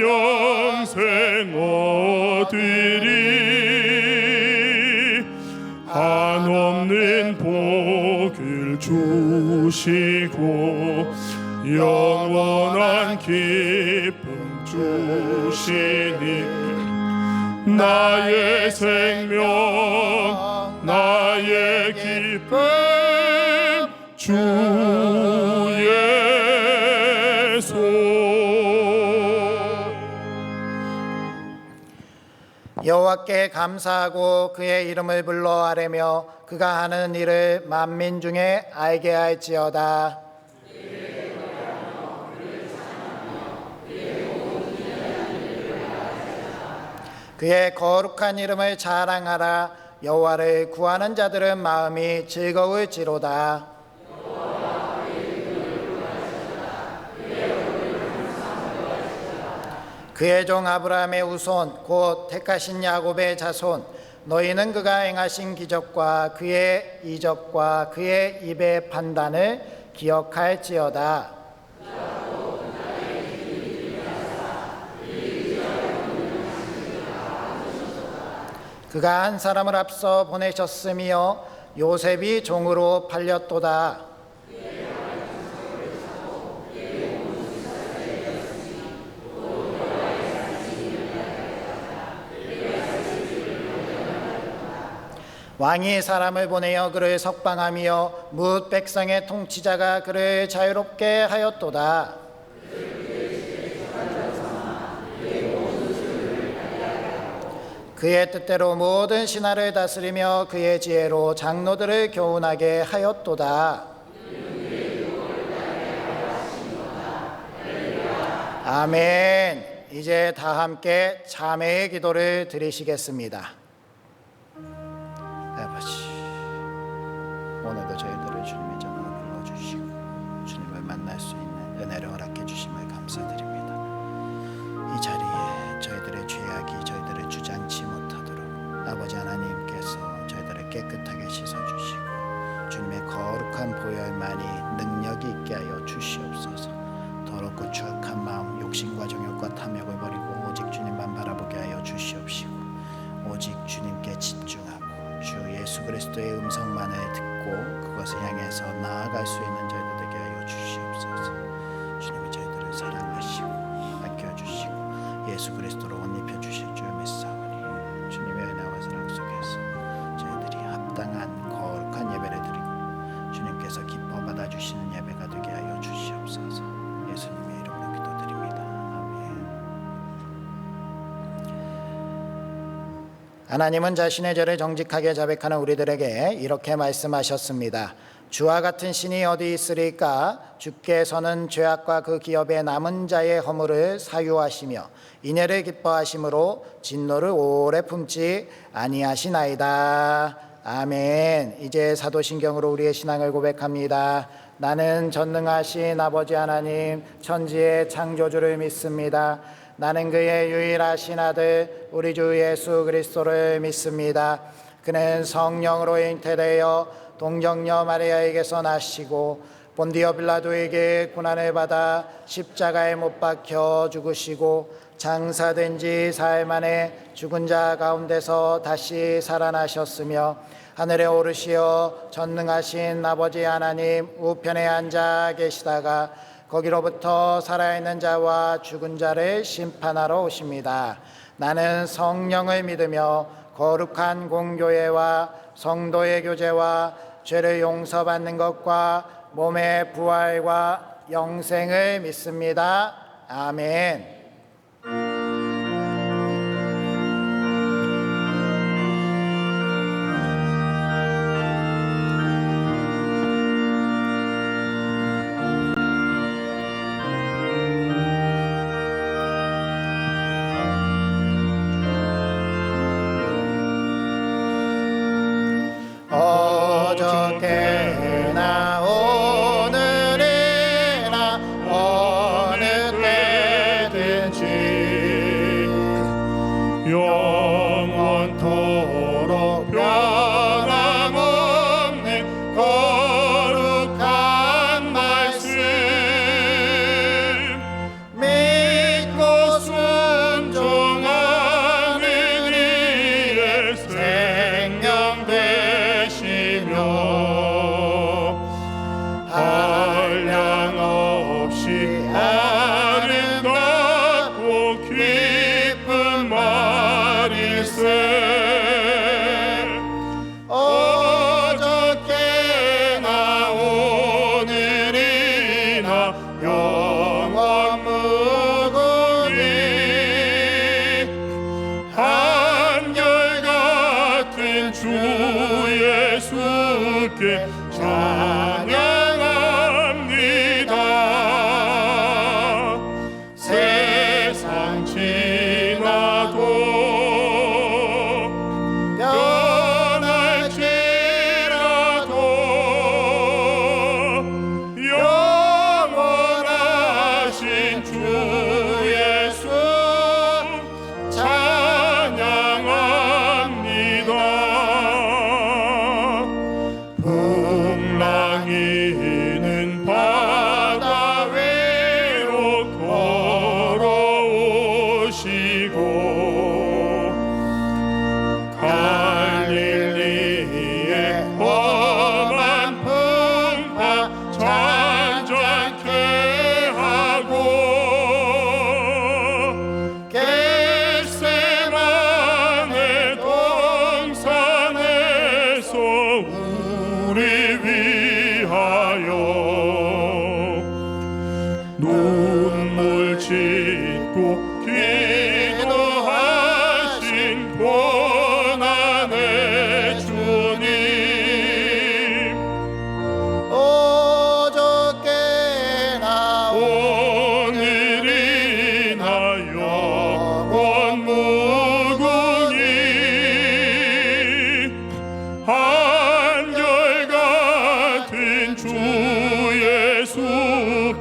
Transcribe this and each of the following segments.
영생 얻으리. 한없는 복을 주시고 영원한 기쁨 주시니 나의 생명 나의 기쁨 주 예수. 여호와께 감사하고 그의 이름을 불러 아뢰며 그가 하는 일을 만민 중에 알게 할지어다. 그의 거룩한 이름을 자랑하라. 여호와를 구하는 자들은 마음이 즐거울지로다. 그의 종 아브라함의 후손 곧 택하신 야곱의 자손, 너희는 그가 행하신 기적과 그의 이적과 그의 입의 판단을 기억할지어다. 그가 한 사람을 앞서 보내셨으며 요셉이 종으로 팔렸도다. 왕이 사람을 보내어 그를 석방하며 뭇 백성의 통치자가 그를 자유롭게 하였도다. 그의 뜻대로 모든 신하를 다스리며 그의 지혜로 장로들을 교훈하게 하였도다. 아멘. 이제 다 함께 자매의 기도를 드리시겠습니다. 아버지, 오늘도 저희들을 주님의 전으로 불러주시고 주님을 만날 수 있는 은혜를 허락해 주심을 감사드립니다. 이 자리에 저희들의 죄악이 저희들을 주장치 못하도록 아버지 하나님께서 저희들을 깨끗하게 씻어주시고 주님의 거룩한 보혈만이 능력이 있게 하여 주시옵소서. 더럽고 추악한 마음, 욕심과 정욕과 탐욕을 버리고 오직 주님만 바라보게 하여 주시옵시고 오직 주님께 집중하고 주 예수 그리스도의 음성만을 듣고 그것을 향해서 나아갈 수 있는 저희들 되게 하여 주시옵소서. 주님이 저희들을 사랑하시고 아껴주시고 예수 그리스도로 옷 입혀주실 줄 믿사오니 주님의 은혜와 사랑 속에서 저희들이 합당한 거룩한 예배를 드리고 주님께서 기뻐 받아주시는 예배가 되게 하여 주시옵소서. 예수님의 이름으로 기도드립니다. 아멘. 하나님은 자신의 죄를 정직하게 자백하는 우리들에게 이렇게 말씀하셨습니다. 주와 같은 신이 어디 있으리까? 주께서는 죄악과 그 기업의 남은 자의 허물을 사유하시며 인애를 기뻐하심으로 진노를 오래 품지 아니하시나이다. 아멘. 이제 사도신경으로 우리의 신앙을 고백합니다. 나는 전능하신 아버지 하나님 천지의 창조주를 믿습니다. 나는 그의 유일하신 아들 우리 주 예수 그리스도를 믿습니다. 그는 성령으로 잉태되어 동정녀 마리아에게서 나시고 본디오 빌라도에게 고난을 받아 십자가에 못 박혀 죽으시고 장사된 지 사흘 만에 죽은 자 가운데서 다시 살아나셨으며 하늘에 오르시어 전능하신 아버지 하나님 우편에 앉아 계시다가 거기로부터 살아있는 자와 죽은 자를 심판하러 오십니다. 나는 성령을 믿으며 거룩한 공교회와 성도의 교제와 죄를 용서받는 것과 몸의 부활과 영생을 믿습니다. 아멘. 어저께나 오늘이나 어느 때든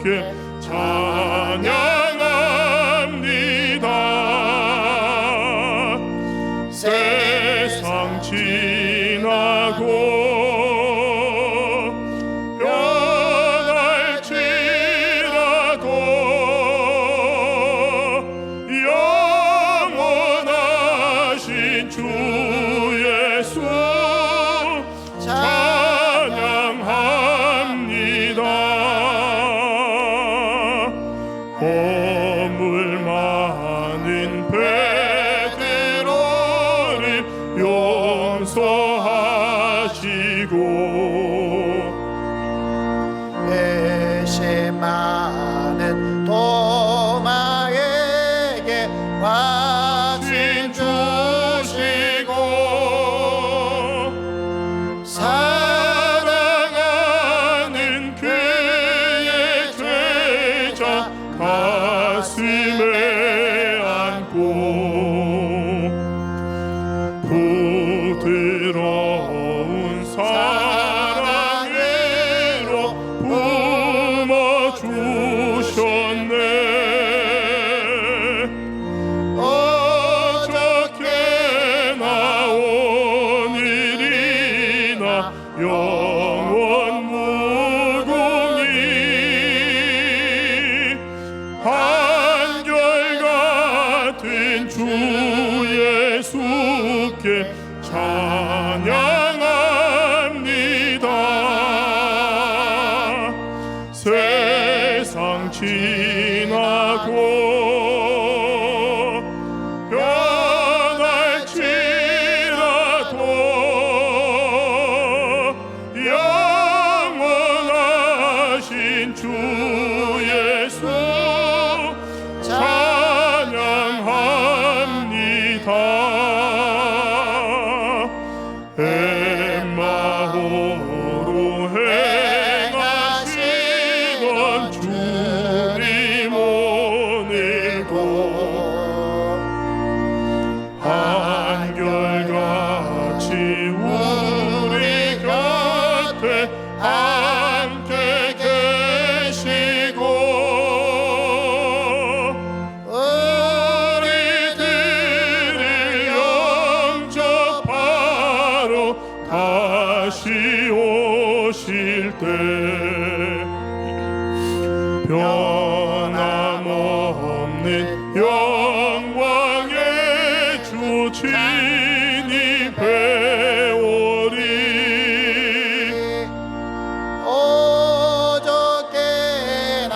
주께 찬양합니다. 세상 지나고 허물 많은 베드로를 용서하시고 배신 많은 도마에게 확신 주시고 사랑하는 그의 죄자 가슴에 안고 부드러운 사랑으로 품어주셨네. 어저께나 오늘이나 영원 무궁히 한결같은 주 예수께 찬양합니다. 세상 지나고 변할지라도 영원하신 주 예수 찬양합니다. 엠마오로 행하시던 주님 오늘도 한결같이 우리 곁에 함께 계시고 우리들을 영접하러 다시 오실 때 변함없는 영광의 주 친히 배우리. 어저께나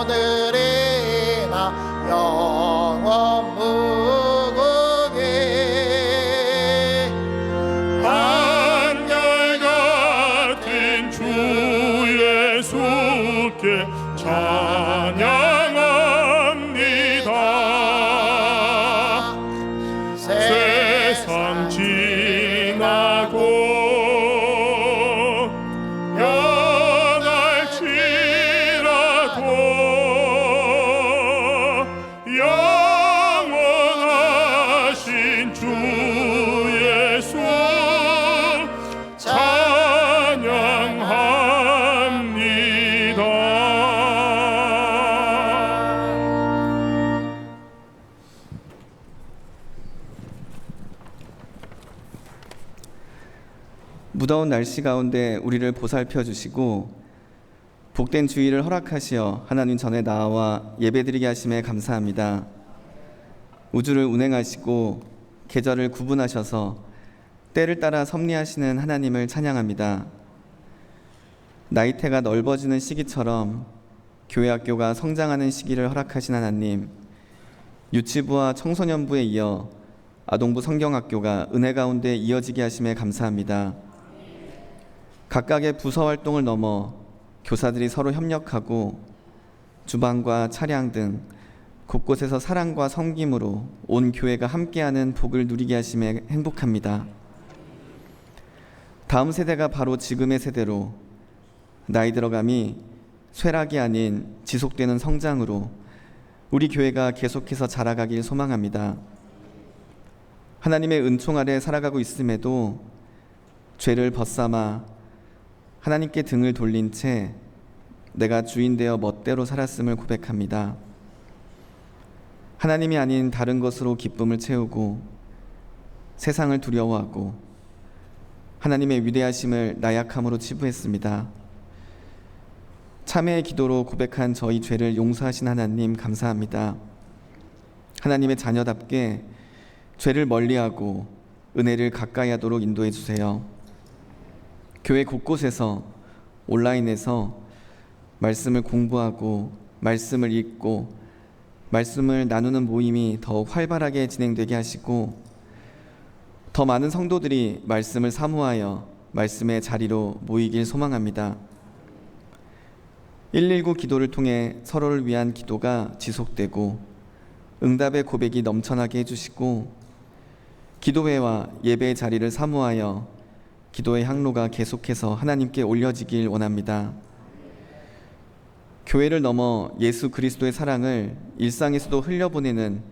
오늘이나 영원 무궁히 한결같은 주 예수께 찬양합니다. 세상 지나고 변할지라도 영원하신 주 예수 찬양합니다. 무더운 날씨 가운데 우리를 보살펴 주시고 복된 주의를 허락하시어 하나님 전에 나와 예배드리게 하심에 감사합니다. 우주를 운행하시고 계절을 구분하셔서 때를 따라 섭리하시는 하나님을 찬양합니다. 나이테가 넓어지는 시기처럼 교회 학교가 성장하는 시기를 허락하신 하나님, 유치부와 청소년부에 이어 아동부 성경학교가 은혜 가운데 이어지게 하심에 감사합니다. 각각의 부서 활동을 넘어 교사들이 서로 협력하고 주방과 차량 등 곳곳에서 사랑과 섬김으로 온 교회가 함께하는 복을 누리게 하심에 행복합니다. 다음 세대가 바로 지금의 세대로 나이 들어감이 쇠락이 아닌 지속되는 성장으로 우리 교회가 계속해서 자라가길 소망합니다. 하나님의 은총 아래 살아가고 있음에도 죄를 벗삼아 하나님께 등을 돌린 채 내가 주인 되어 멋대로 살았음을 고백합니다. 하나님이 아닌 다른 것으로 기쁨을 채우고 세상을 두려워하고 하나님의 위대하심을 나약함으로 치부했습니다. 참회의 기도로 고백한 저희 죄를 용서하신 하나님 감사합니다. 하나님의 자녀답게 죄를 멀리하고 은혜를 가까이 하도록 인도해 주세요. 교회 곳곳에서 온라인에서 말씀을 공부하고 말씀을 읽고 말씀을 나누는 모임이 더욱 활발하게 진행되게 하시고 더 많은 성도들이 말씀을 사모하여 말씀의 자리로 모이길 소망합니다. 119 기도를 통해 서로를 위한 기도가 지속되고 응답의 고백이 넘쳐나게 해주시고 기도회와 예배의 자리를 사모하여 기도의 향로가 계속해서 하나님께 올려지길 원합니다. 교회를 넘어 예수 그리스도의 사랑을 일상에서도 흘려보내는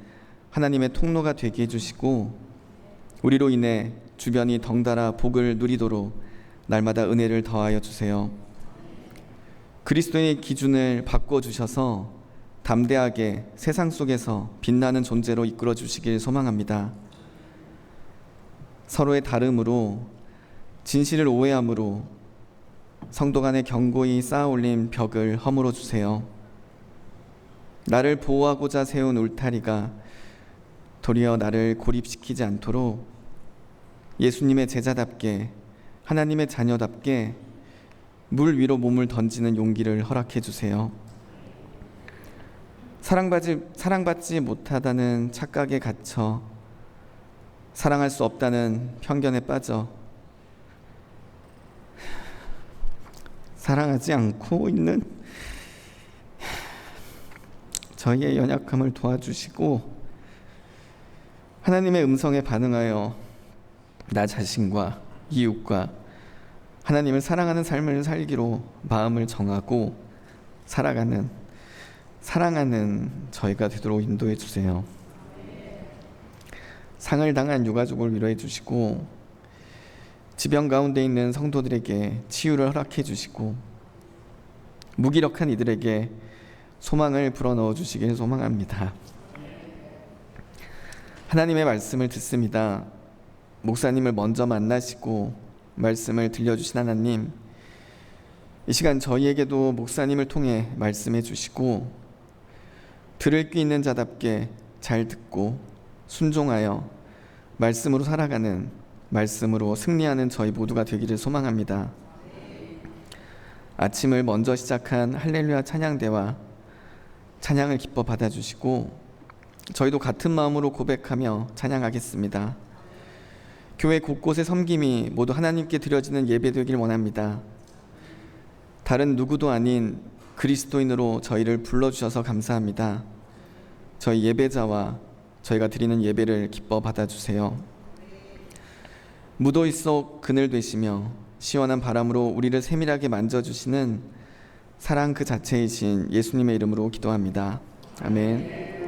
하나님의 통로가 되게 해주시고 우리로 인해 주변이 덩달아 복을 누리도록 날마다 은혜를 더하여 주세요. 그리스도의 기준을 바꿔주셔서 담대하게 세상 속에서 빛나는 존재로 이끌어 주시길 소망합니다. 서로의 다름으로 진실을 오해함으로 성도 간에 견고히 쌓아올린 벽을 허물어 주세요. 나를 보호하고자 세운 울타리가 도리어 나를 고립시키지 않도록 예수님의 제자답게 하나님의 자녀답게 물 위로 몸을 던지는 용기를 허락해 주세요. 사랑받지 못하다는 착각에 갇혀 사랑할 수 없다는 편견에 빠져 사랑하지 않고 있는 저희의 연약함을 도와주시고 하나님의 음성에 반응하여 나 자신과 이웃과 하나님을 사랑하는 삶을 살기로 마음을 정하고 살아가는 사랑하는 저희가 되도록 인도해 주세요. 상을 당한 유가족을 위로해 주시고 지병 가운데 있는 성도들에게 치유를 허락해 주시고 무기력한 이들에게 소망을 불어넣어 주시길 소망합니다. 하나님의 말씀을 듣습니다. 목사님을 먼저 만나시고 말씀을 들려주신 하나님, 이 시간 저희에게도 목사님을 통해 말씀해 주시고 들을 귀 있는 자답게 잘 듣고 순종하여 말씀으로 살아가는 말씀으로 승리하는 저희 모두가 되기를 소망합니다. 아침을 먼저 시작한 할렐루야 찬양대와 찬양을 기뻐 받아주시고 저희도 같은 마음으로 고백하며 찬양하겠습니다. 교회 곳곳의 섬김이 모두 하나님께 드려지는 예배 되길 원합니다. 다른 누구도 아닌 그리스도인으로 저희를 불러주셔서 감사합니다. 저희 예배자와 저희가 드리는 예배를 기뻐 받아주세요. 무더위 속 그늘 되시며 시원한 바람으로 우리를 세밀하게 만져주시는 사랑 그 자체이신 예수님의 이름으로 기도합니다. 아멘.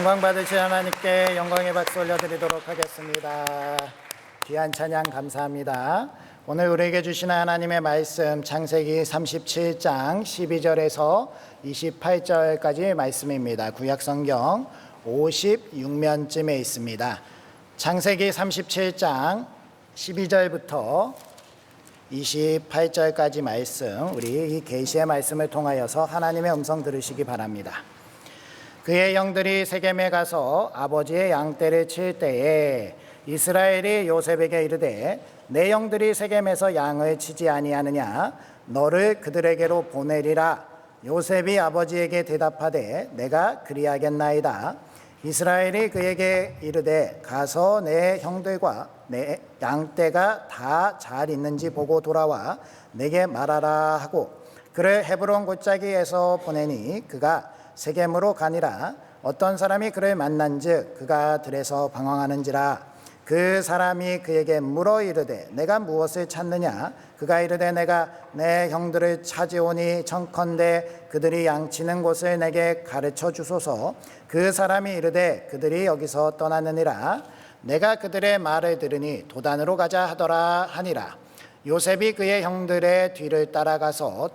영광 받으신 하나님께 영광의 박수 올려드리도록 하겠습니다. 귀한 찬양 감사합니다. 오늘 우리에게 주시는 하나님의 말씀 창세기 37장 12절에서 28절까지의 말씀입니다. 구약성경 56면쯤에 있습니다. 창세기 37장 12절부터 28절까지 말씀, 우리 이 계시의 말씀을 통하여서 하나님의 음성 들으시기 바랍니다. 그의 형들이 세겜에 가서 아버지의 양떼를 칠 때에 이스라엘이 요셉에게 이르되 내 형들이 세겜에서 양을 치지 아니하느냐 너를 그들에게로 보내리라. 요셉이 아버지에게 대답하되 내가 그리하겠나이다. 이스라엘이 그에게 이르되 가서 내 형들과 내 양떼가 다 잘 있는지 보고 돌아와 내게 말하라 하고 그를 헤브론 골짜기에서 보내니 그가 세겜으로 가니라. 어떤 사람이 그를 만난즉 그가 들에서 방황하는지라. 그 사람이 그에게 물어 이르되 내가 무엇을 찾느냐. 그가 이르되 내가 내 형들을 찾아오니 청컨대 그들이 양치는 곳을 내게 가르쳐 주소서. 그 사람이 이르되 그들이 여기서 떠나느니라. 내가 그들의 말을 들으니 도단으로 가자 하더라 하니라. 요셉이 그의 형들의 뒤를 따라가서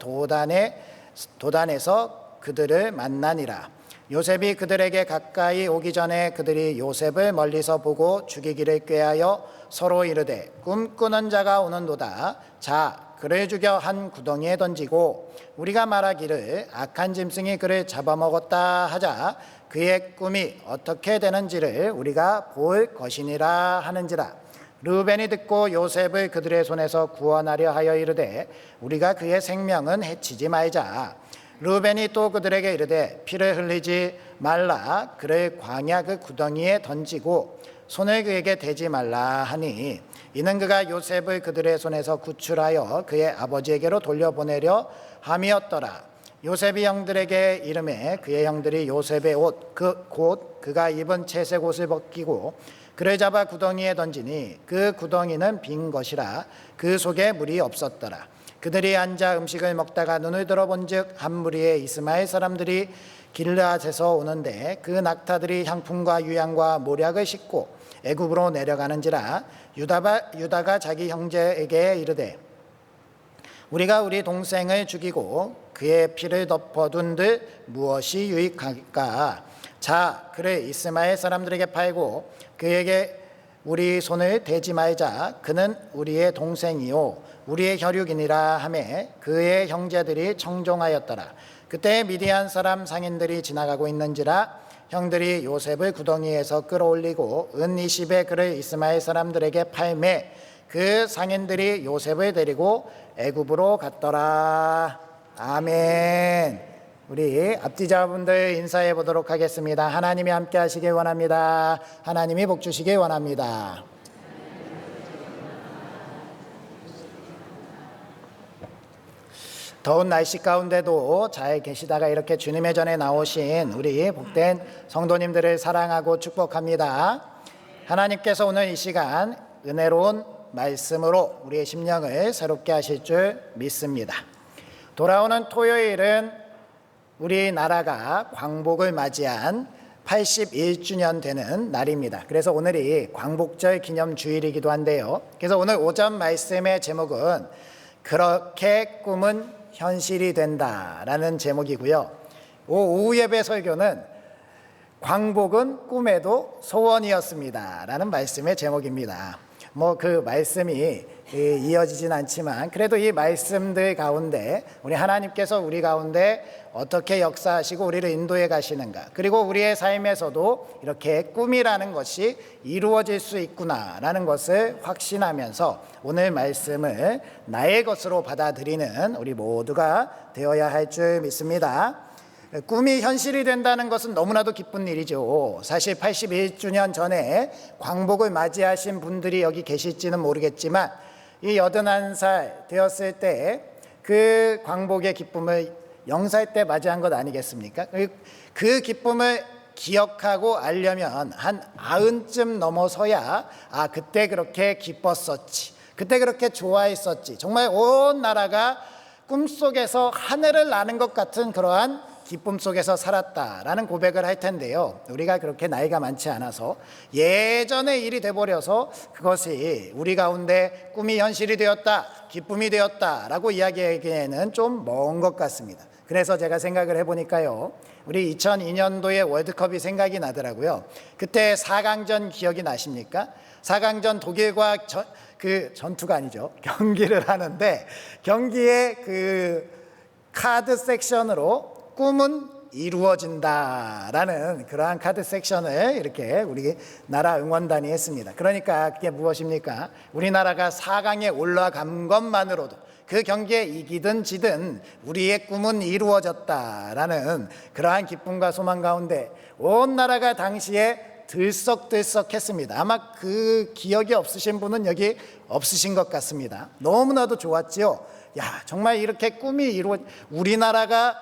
도단에서 그들을 만나니라. 요셉이 그들에게 가까이 오기 전에 그들이 요셉을 멀리서 보고 죽이기를 꾀하여 서로 이르되 꿈꾸는 자가 오는도다. 자, 그를 죽여 한 구덩이에 던지고 우리가 말하기를 악한 짐승이 그를 잡아먹었다 하자. 그의 꿈이 어떻게 되는지를 우리가 볼 것이니라 하는지라. 르우벤이 듣고 요셉을 그들의 손에서 구원하려 하여 이르되 우리가 그의 생명은 해치지 말자. 르우벤이 또 그들에게 이르되 피를 흘리지 말라. 그를 광야 그 구덩이에 던지고 손을 그에게 대지 말라 하니 이는 그가 요셉을 그들의 손에서 구출하여 그의 아버지에게로 돌려보내려 함이었더라. 요셉이 형들에게 이르매 그의 형들이 요셉의 옷 곧 그가 입은 채색 옷을 벗기고 그를 잡아 구덩이에 던지니 그 구덩이는 빈 것이라. 그 속에 물이 없었더라. 그들이 앉아 음식을 먹다가 눈을 들어본즉 한 무리의 이스마엘 사람들이 길르앗에서 오는데 그 낙타들이 향품과 유향과 모략을 싣고 애굽으로 내려가는지라. 유다가 자기 형제에게 이르되 우리가 우리 동생을 죽이고 그의 피를 덮어둔들 무엇이 유익할까. 자, 그를 이스마엘 사람들에게 팔고 그에게 우리 손을 대지 말자. 그는 우리의 동생이요 우리의 혈육이니라 하매 그의 형제들이 청종하였더라. 그때 미디안 사람 상인들이 지나가고 있는지라. 형들이 요셉을 구덩이에서 끌어올리고 은 20에 그를 이스마엘 사람들에게 팔매 그 상인들이 요셉을 데리고 애굽으로 갔더라. 아멘. 우리 앞뒤자분들 인사해 보도록 하겠습니다. 하나님이 함께 하시길 원합니다. 하나님이 복 주시길 원합니다. 더운 날씨 가운데도 잘 계시다가 이렇게 주님의 전에 나오신 우리 복된 성도님들을 사랑하고 축복합니다. 하나님께서 오늘 이 시간 은혜로운 말씀으로 우리의 심령을 새롭게 하실 줄 믿습니다. 돌아오는 토요일은 우리나라가 광복을 맞이한 81주년 되는 날입니다. 그래서 오늘이 광복절 기념 주일이기도 한데요. 그래서 오늘 오전 말씀의 제목은 그렇게 꿈은 현실이 된다라는 제목이고요. 오후 예배 설교는 광복은 꿈에도 소원이었습니다 라는 말씀의 제목입니다. 그 말씀이 이어지진 않지만 그래도 이 말씀들 가운데 우리 하나님께서 우리 가운데 어떻게 역사하시고 우리를 인도해 가시는가, 그리고 우리의 삶에서도 이렇게 꿈이라는 것이 이루어질 수 있구나라는 것을 확신하면서 오늘 말씀을 나의 것으로 받아들이는 우리 모두가 되어야 할 줄 믿습니다. 꿈이 현실이 된다는 것은 너무나도 기쁜 일이죠. 사실 81주년 전에 광복을 맞이하신 분들이 여기 계실지는 모르겠지만 이 81살 되었을 때 그 광복의 기쁨을 0살 때 맞이한 것 아니겠습니까? 그 기쁨을 기억하고 알려면 한 90쯤 넘어서야 그때 그렇게 기뻤었지, 그때 그렇게 좋아했었지, 정말 온 나라가 꿈속에서 하늘을 나는 것 같은 그러한 기쁨 속에서 살았다라는 고백을 할 텐데요. 우리가 그렇게 나이가 많지 않아서 예전의 일이 돼버려서 그것이 우리 가운데 꿈이 현실이 되었다, 기쁨이 되었다라고 이야기하기에는 좀 먼 것 같습니다. 그래서 제가 생각을 해보니까요, 우리 2002년도에 월드컵이 생각이 나더라고요. 그때 4강전 기억이 나십니까? 4강전 독일과 전투가 아니죠, 경기를 하는데, 경기의 그 카드 섹션으로 꿈은 이루어진다라는 그러한 카드 섹션을 이렇게 우리 나라 응원단이 했습니다. 그러니까 그게 무엇입니까? 우리나라가 4강에 올라간 것만으로도, 그 경기에 이기든 지든 우리의 꿈은 이루어졌다라는 그러한 기쁨과 소망 가운데 온 나라가 당시에 들썩들썩했습니다. 아마 그 기억이 없으신 분은 여기 없으신 것 같습니다. 너무나도 좋았지요. 야, 정말 이렇게 꿈이 우리나라가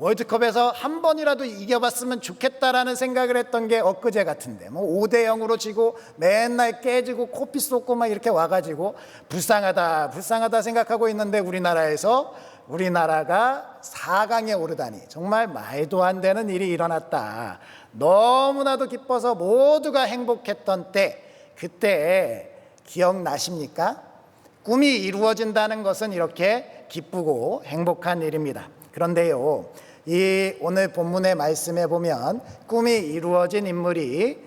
월드컵에서 한 번이라도 이겨봤으면 좋겠다라는 생각을 했던 게 엊그제 같은데, 뭐 5대0으로 지고 맨날 깨지고 코피 쏟고 막 이렇게 와가지고 불쌍하다 생각하고 있는데, 우리나라가 4강에 오르다니 정말 말도 안 되는 일이 일어났다. 너무나도 기뻐서 모두가 행복했던 때, 그때 기억나십니까? 꿈이 이루어진다는 것은 이렇게 기쁘고 행복한 일입니다. 그런데요, 이 오늘 본문의 말씀에 보면 꿈이 이루어진 인물이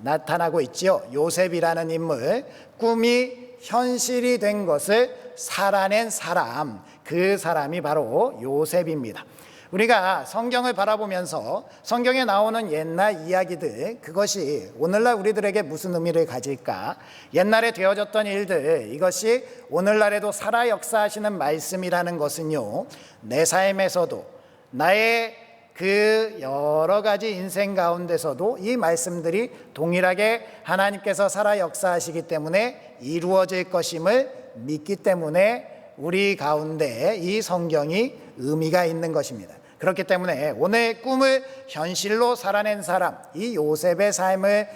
나타나고 있지요. 요셉이라는 인물, 꿈이 현실이 된 것을 살아낸 사람, 그 사람이 바로 요셉입니다. 우리가 성경을 바라보면서 성경에 나오는 옛날 이야기들, 그것이 오늘날 우리들에게 무슨 의미를 가질까? 옛날에 되어졌던 일들, 이것이 오늘날에도 살아 역사하시는 말씀이라는 것은요, 내 삶에서도, 나의 그 여러 가지 인생 가운데서도 이 말씀들이 동일하게 하나님께서 살아 역사하시기 때문에 이루어질 것임을 믿기 때문에 우리 가운데 이 성경이 의미가 있는 것입니다. 그렇기 때문에 오늘 꿈을 현실로 살아낸 사람, 이 요셉의 삶을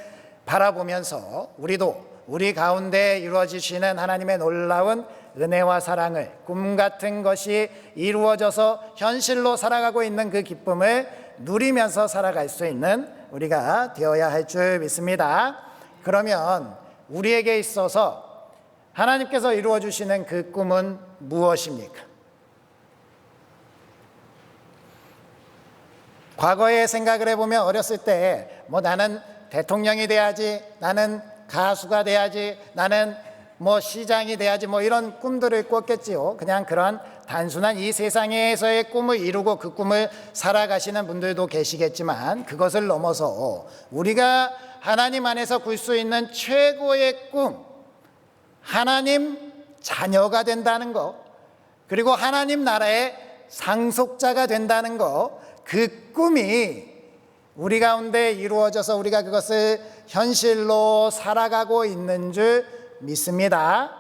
바라보면서 우리도 우리 가운데 이루어지시는 하나님의 놀라운 은혜와 사랑을, 꿈 같은 것이 이루어져서 현실로 살아가고 있는 그 기쁨을 누리면서 살아갈 수 있는 우리가 되어야 할 줄 믿습니다. 그러면 우리에게 있어서 하나님께서 이루어주시는 그 꿈은 무엇입니까? 과거에 생각을 해보면 어렸을 때 뭐 나는 대통령이 돼야지, 나는 가수가 돼야지, 나는 뭐 시장이 돼야지, 뭐 이런 꿈들을 꿨겠지요. 그냥 그런 단순한 이 세상에서의 꿈을 이루고 그 꿈을 살아가시는 분들도 계시겠지만, 그것을 넘어서 우리가 하나님 안에서 꿀 수 있는 최고의 꿈, 하나님 자녀가 된다는 것, 그리고 하나님 나라의 상속자가 된다는 것, 그 꿈이 우리 가운데 이루어져서 우리가 그것을 현실로 살아가고 있는 줄 믿습니다.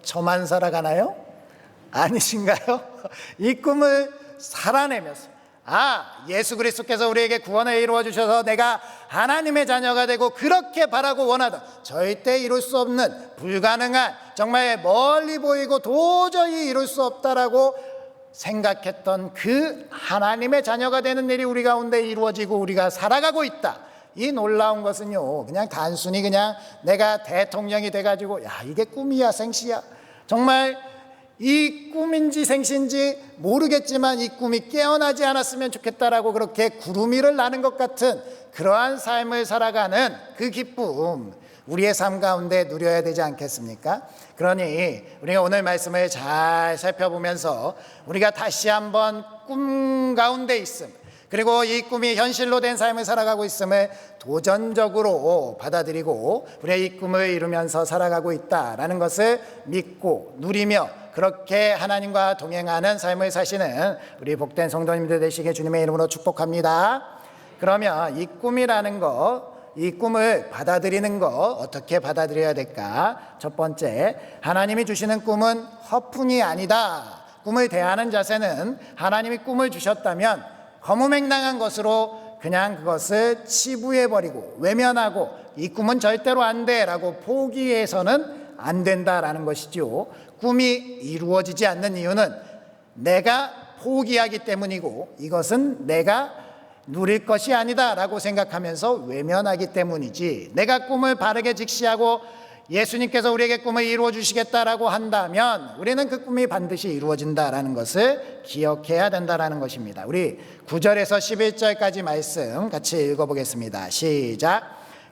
저만 살아가나요? 아니신가요? 이 꿈을 살아내면서, 예수 그리스도께서 우리에게 구원을 이루어 주셔서 내가 하나님의 자녀가 되고 그렇게 바라고 원하던, 절대 이룰 수 없는, 불가능한, 정말 멀리 보이고 도저히 이룰 수 없다라고 생각했던 그 하나님의 자녀가 되는 일이 우리 가운데 이루어지고 우리가 살아가고 있다. 이 놀라운 것은요, 그냥 단순히 그냥 내가 대통령이 돼가지고 이게 꿈이야 생시야, 정말 이 꿈인지 생시인지 모르겠지만 이 꿈이 깨어나지 않았으면 좋겠다라고 그렇게 구루미를 나는 것 같은 그러한 삶을 살아가는 그 기쁨, 우리의 삶 가운데 누려야 되지 않겠습니까? 그러니 우리가 오늘 말씀을 잘 살펴보면서 우리가 다시 한번 꿈 가운데 있음, 그리고 이 꿈이 현실로 된 삶을 살아가고 있음을 도전적으로 받아들이고 우리의 이 꿈을 이루면서 살아가고 있다라는 것을 믿고 누리며 그렇게 하나님과 동행하는 삶을 사시는 우리 복된 성도님들 되시게 주님의 이름으로 축복합니다. 그러면 이 꿈이라는 것, 이 꿈을 받아들이는 거 어떻게 받아들여야 될까? 첫 번째, 하나님이 주시는 꿈은 허풍이 아니다. 꿈을 대하는 자세는 하나님이 꿈을 주셨다면 허무맹랑한 것으로 그냥 그것을 치부해버리고 외면하고 이 꿈은 절대로 안 돼라고 포기해서는 안 된다라는 것이죠. 꿈이 이루어지지 않는 이유는 내가 포기하기 때문이고 이것은 내가 누릴 것이 아니다 라고 생각하면서 외면하기 때문이지, 내가 꿈을 바르게 직시하고 예수님께서 우리에게 꿈을 이루어 주시겠다라고 한다면 우리는 그 꿈이 반드시 이루어진다라는 것을 기억해야 된다라는 것입니다. 우리 9절에서 11절까지 말씀 같이 읽어보겠습니다. 시작.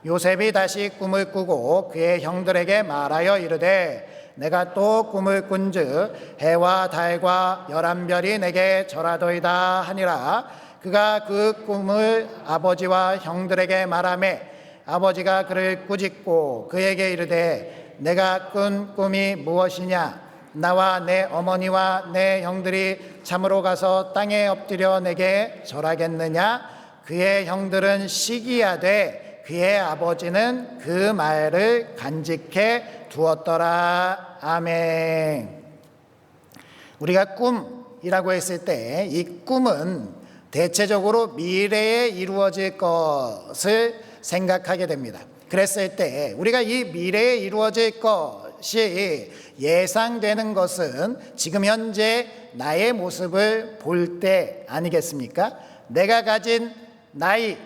요셉이 다시 꿈을 꾸고 그의 형들에게 말하여 이르되 내가 또 꿈을 꾼즉 해와 달과 11별이 내게 절하더이다 하니라. 그가 그 꿈을 아버지와 형들에게 말하매 아버지가 그를 꾸짖고 그에게 이르되 내가 꾼 꿈이 무엇이냐? 나와 내 어머니와 내 형들이 참으로 가서 땅에 엎드려 내게 절하겠느냐? 그의 형들은 시기하되 그의 아버지는 그 말을 간직해 두었더라. 아멘. 우리가 꿈이라고 했을 때 이 꿈은 대체적으로 미래에 이루어질 것을 생각하게 됩니다. 그랬을 때 우리가 이 미래에 이루어질 것이 예상되는 것은 지금 현재 나의 모습을 볼 때 아니겠습니까? 내가 가진 나이,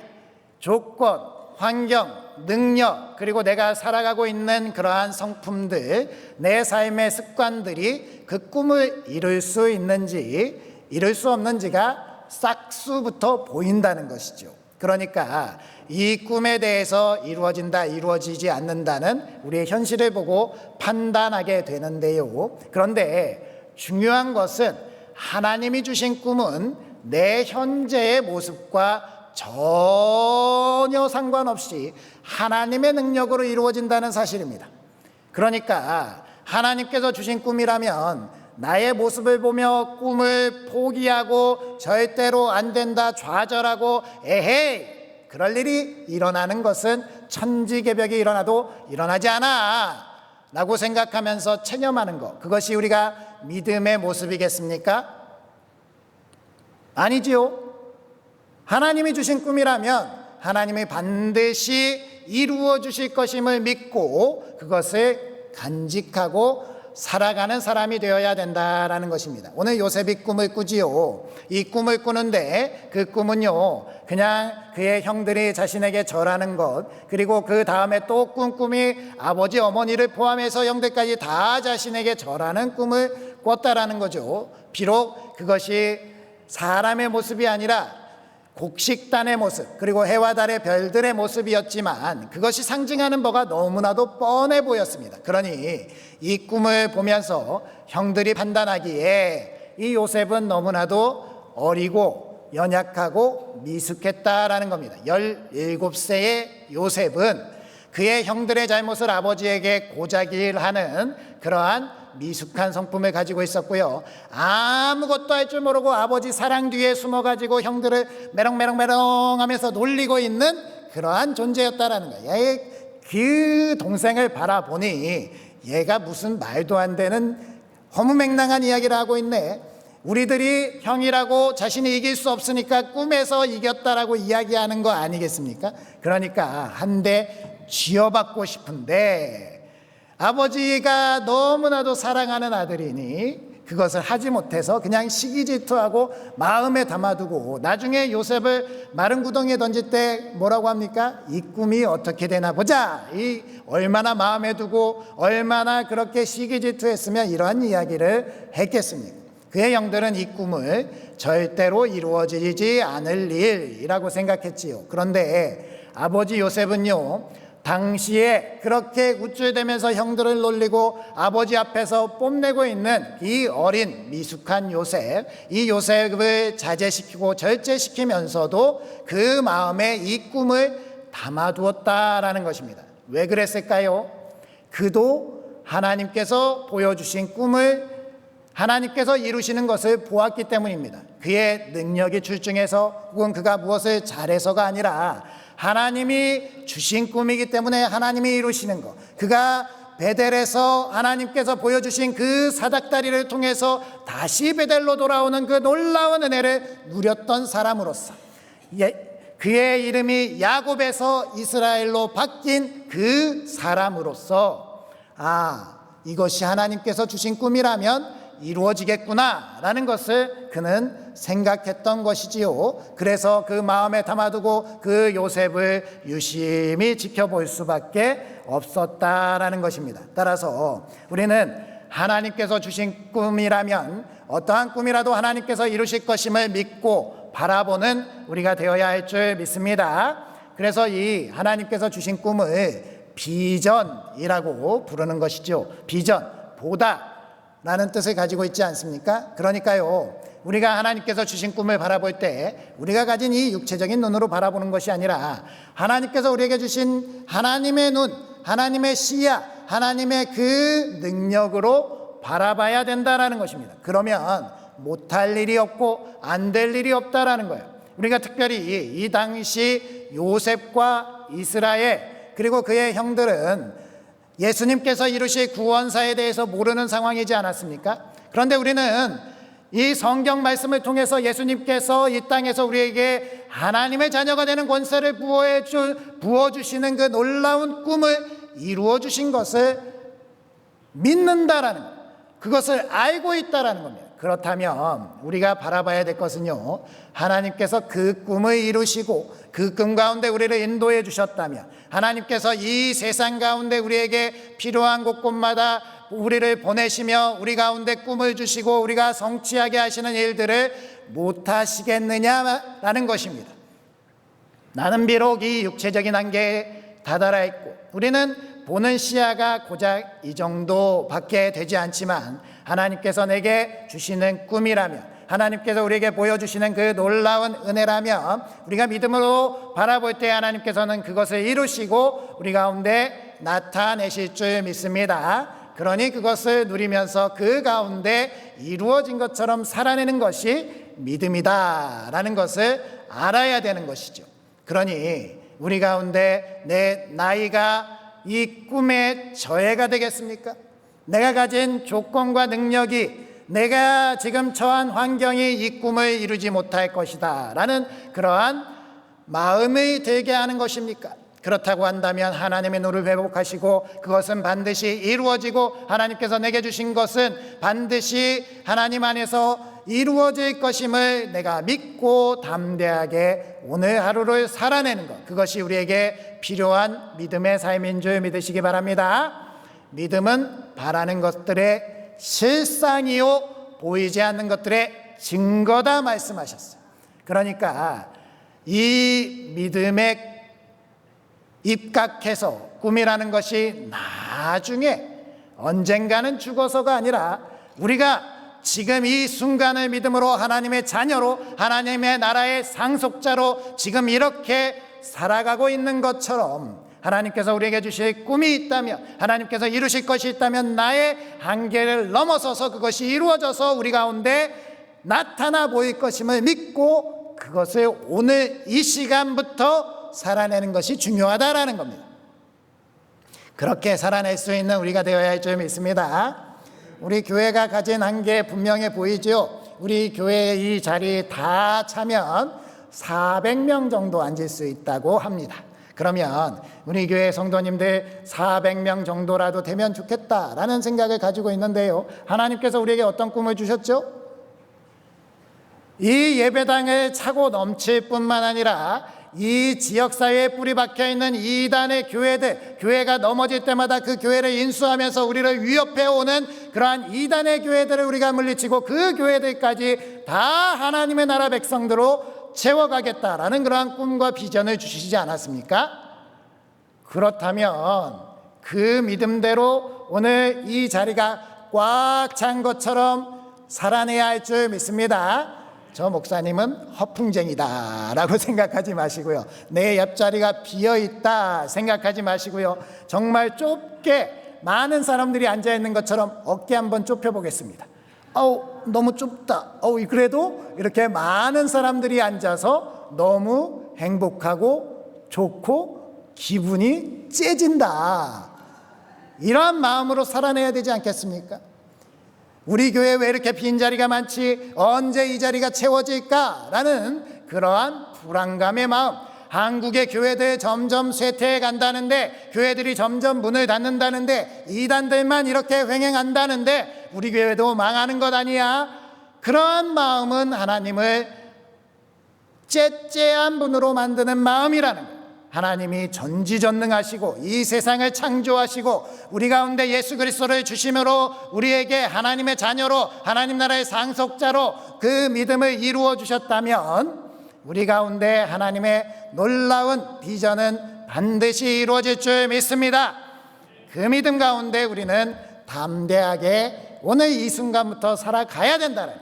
조건, 환경, 능력, 그리고 내가 살아가고 있는 그러한 성품들, 내 삶의 습관들이 그 꿈을 이룰 수 있는지 이룰 수 없는지가 싹수부터 보인다는 것이죠. 그러니까 이 꿈에 대해서 이루어진다, 이루어지지 않는다는 우리의 현실을 보고 판단하게 되는데요. 그런데 중요한 것은 하나님이 주신 꿈은 내 현재의 모습과 전혀 상관없이 하나님의 능력으로 이루어진다는 사실입니다. 그러니까 하나님께서 주신 꿈이라면 나의 모습을 보며 꿈을 포기하고 절대로 안 된다, 좌절하고 에헤이 그럴 일이 일어나는 것은 천지개벽이 일어나도 일어나지 않아 라고 생각하면서 체념하는 것, 그것이 우리가 믿음의 모습이겠습니까? 아니지요. 하나님이 주신 꿈이라면 하나님이 반드시 이루어 주실 것임을 믿고 그것을 간직하고 살아가는 사람이 되어야 된다라는 것입니다. 오늘 요셉이 꿈을 꾸지요. 이 꿈을 꾸는데 그 꿈은요, 그냥 그의 형들이 자신에게 절하는 것, 그리고 그 다음에 또 꾼 꿈이 아버지 어머니를 포함해서 형들까지 다 자신에게 절하는 꿈을 꿨다라는 거죠. 비록 그것이 사람의 모습이 아니라 곡식단의 모습, 그리고 해와 달의 별들의 모습이었지만 그것이 상징하는 바가 너무나도 뻔해 보였습니다. 그러니 이 꿈을 보면서 형들이 판단하기에 이 요셉은 너무나도 어리고 연약하고 미숙했다라는 겁니다. 17세의 요셉은 그의 형들의 잘못을 아버지에게 고자질하는 그러한 미숙한 성품을 가지고 있었고요. 아무것도 할 줄 모르고 아버지 사랑 뒤에 숨어가지고 형들을 메렁메렁메렁 하면서 놀리고 있는 그러한 존재였다라는 거예요. 그 동생을 바라보니 얘가 무슨 말도 안 되는 허무맹랑한 이야기를 하고 있네. 우리들이 형이라고 자신이 이길 수 없으니까 꿈에서 이겼다라고 이야기하는 거 아니겠습니까? 그러니까 한 대 쥐어받고 싶은데 아버지가 너무나도 사랑하는 아들이니 그것을 하지 못해서 그냥 시기질투하고 마음에 담아두고 나중에 요셉을 마른 구덩이에 던질 때 뭐라고 합니까? 이 꿈이 어떻게 되나 보자. 이 얼마나 마음에 두고 얼마나 그렇게 시기질투했으면 이러한 이야기를 했겠습니까? 그의 형들은 이 꿈을 절대로 이루어지지 않을 일이라고 생각했지요. 그런데 아버지 요셉은요, 당시에 그렇게 우쭐대면서 형들을 놀리고 아버지 앞에서 뽐내고 있는 이 어린 미숙한 요셉, 이 요셉을 자제시키고 절제시키면서도 그 마음에 이 꿈을 담아두었다라는 것입니다. 왜 그랬을까요? 그도 하나님께서 보여주신 꿈을 하나님께서 이루시는 것을 보았기 때문입니다. 그의 능력이 출중해서 혹은 그가 무엇을 잘해서가 아니라 하나님이 주신 꿈이기 때문에 하나님이 이루시는 것, 그가 베델에서 하나님께서 보여주신 그 사닥다리를 통해서 다시 베델로 돌아오는 그 놀라운 은혜를 누렸던 사람으로서, 그의 이름이 야곱에서 이스라엘로 바뀐 그 사람으로서, 이것이 하나님께서 주신 꿈이라면 이루어지겠구나라는 것을 그는 생각했던 것이지요. 그래서 그 마음에 담아두고 그 요셉을 유심히 지켜볼 수밖에 없었다라는 것입니다. 따라서 우리는 하나님께서 주신 꿈이라면 어떠한 꿈이라도 하나님께서 이루실 것임을 믿고 바라보는 우리가 되어야 할 줄 믿습니다. 그래서 이 하나님께서 주신 꿈을 비전이라고 부르는 것이죠. 비전, 보다 라는 뜻을 가지고 있지 않습니까? 그러니까요, 우리가 하나님께서 주신 꿈을 바라볼 때 우리가 가진 이 육체적인 눈으로 바라보는 것이 아니라 하나님께서 우리에게 주신 하나님의 눈, 하나님의 시야, 하나님의 그 능력으로 바라봐야 된다라는 것입니다. 그러면 못할 일이 없고 안 될 일이 없다라는 거예요. 우리가 특별히 이 당시 요셉과 이스라엘 그리고 그의 형들은 예수님께서 이루실 구원사에 대해서 모르는 상황이지 않았습니까? 그런데 우리는 이 성경 말씀을 통해서 예수님께서 이 땅에서 우리에게 하나님의 자녀가 되는 권세를 부어주시는 그 놀라운 꿈을 이루어주신 것을 믿는다라는 것, 그것을 알고 있다라는 겁니다. 그렇다면 우리가 바라봐야 될 것은요, 하나님께서 그 꿈을 이루시고 그 꿈 가운데 우리를 인도해 주셨다면, 하나님께서 이 세상 가운데 우리에게 필요한 곳곳마다 우리를 보내시며 우리 가운데 꿈을 주시고 우리가 성취하게 하시는 일들을 못하시겠느냐라는 것입니다. 나는 비록 이 육체적인 한계에 다다라 있고 우리는 보는 시야가 고작 이 정도밖에 되지 않지만 하나님께서 내게 주시는 꿈이라면, 하나님께서 우리에게 보여주시는 그 놀라운 은혜라면 우리가 믿음으로 바라볼 때 하나님께서는 그것을 이루시고 우리 가운데 나타내실 줄 믿습니다. 그러니 그것을 누리면서 그 가운데 이루어진 것처럼 살아내는 것이 믿음이다라는 것을 알아야 되는 것이죠. 그러니 우리 가운데 내 나이가 이 꿈의 저해가 되겠습니까? 내가 가진 조건과 능력이, 내가 지금 처한 환경이 이 꿈을 이루지 못할 것이다 라는 그러한 마음이 들게 하는 것입니까? 그렇다고 한다면 하나님의 눈을 회복하시고 그것은 반드시 이루어지고 하나님께서 내게 주신 것은 반드시 하나님 안에서 이루어질 것임을 내가 믿고 담대하게 오늘 하루를 살아내는 것, 그것이 우리에게 필요한 믿음의 삶인 줄 믿으시기 바랍니다. 믿음은 바라는 것들의 실상이요 보이지 않는 것들의 증거다 말씀하셨어요. 그러니까 이 믿음에 입각해서 꿈이라는 것이 나중에 언젠가는 죽어서가 아니라 우리가 지금 이 순간을 믿음으로 하나님의 자녀로 하나님의 나라의 상속자로 지금 이렇게 살아가고 있는 것처럼 하나님께서 우리에게 주실 꿈이 있다면, 하나님께서 이루실 것이 있다면 나의 한계를 넘어서서 그것이 이루어져서 우리 가운데 나타나 보일 것임을 믿고 그것을 오늘 이 시간부터 살아내는 것이 중요하다라는 겁니다. 그렇게 살아낼 수 있는 우리가 되어야 할 줄 믿습니다. 우리 교회가 가진 한계 분명해 보이죠. 우리 교회 이 자리에 다 차면 400명 정도 앉을 수 있다고 합니다. 그러면 우리 교회 성도님들 400명 정도라도 되면 좋겠다라는 생각을 가지고 있는데요, 하나님께서 우리에게 어떤 꿈을 주셨죠? 이 예배당을 차고 넘칠 뿐만 아니라 이 지역사회에 뿌리 박혀있는 이단의 교회들, 교회가 넘어질 때마다 그 교회를 인수하면서 우리를 위협해오는 그러한 이단의 교회들을 우리가 물리치고 그 교회들까지 다 하나님의 나라 백성들로 채워가겠다라는 그러한 꿈과 비전을 주시지 않았습니까? 그렇다면 그 믿음대로 오늘 이 자리가 꽉 찬 것처럼 살아내야 할 줄 믿습니다. 저 목사님은 허풍쟁이다 라고 생각하지 마시고요, 내 옆자리가 비어있다 생각하지 마시고요, 정말 좁게 많은 사람들이 앉아있는 것처럼 어깨 한번 좁혀보겠습니다. 너무 좁다. 그래도 이렇게 많은 사람들이 앉아서 너무 행복하고 좋고 기분이 째진다, 이러한 마음으로 살아내야 되지 않겠습니까? 우리 교회 왜 이렇게 빈자리가 많지? 언제 이 자리가 채워질까라는 그러한 불안감의 마음, 한국의 교회들 점점 쇠퇴해 간다는데, 교회들이 점점 문을 닫는다는데, 이단들만 이렇게 횡행한다는데 우리 교회도 망하는 것 아니야? 그러한 마음은 하나님을 째째한 분으로 만드는 마음이라는 거예요. 하나님이 전지전능하시고 이 세상을 창조하시고 우리 가운데 예수 그리스도를 주심으로 우리에게 하나님의 자녀로 하나님 나라의 상속자로 그 믿음을 이루어 주셨다면 우리 가운데 하나님의 놀라운 비전은 반드시 이루어질 줄 믿습니다. 그 믿음 가운데 우리는 담대하게 오늘 이 순간부터 살아가야 된다는,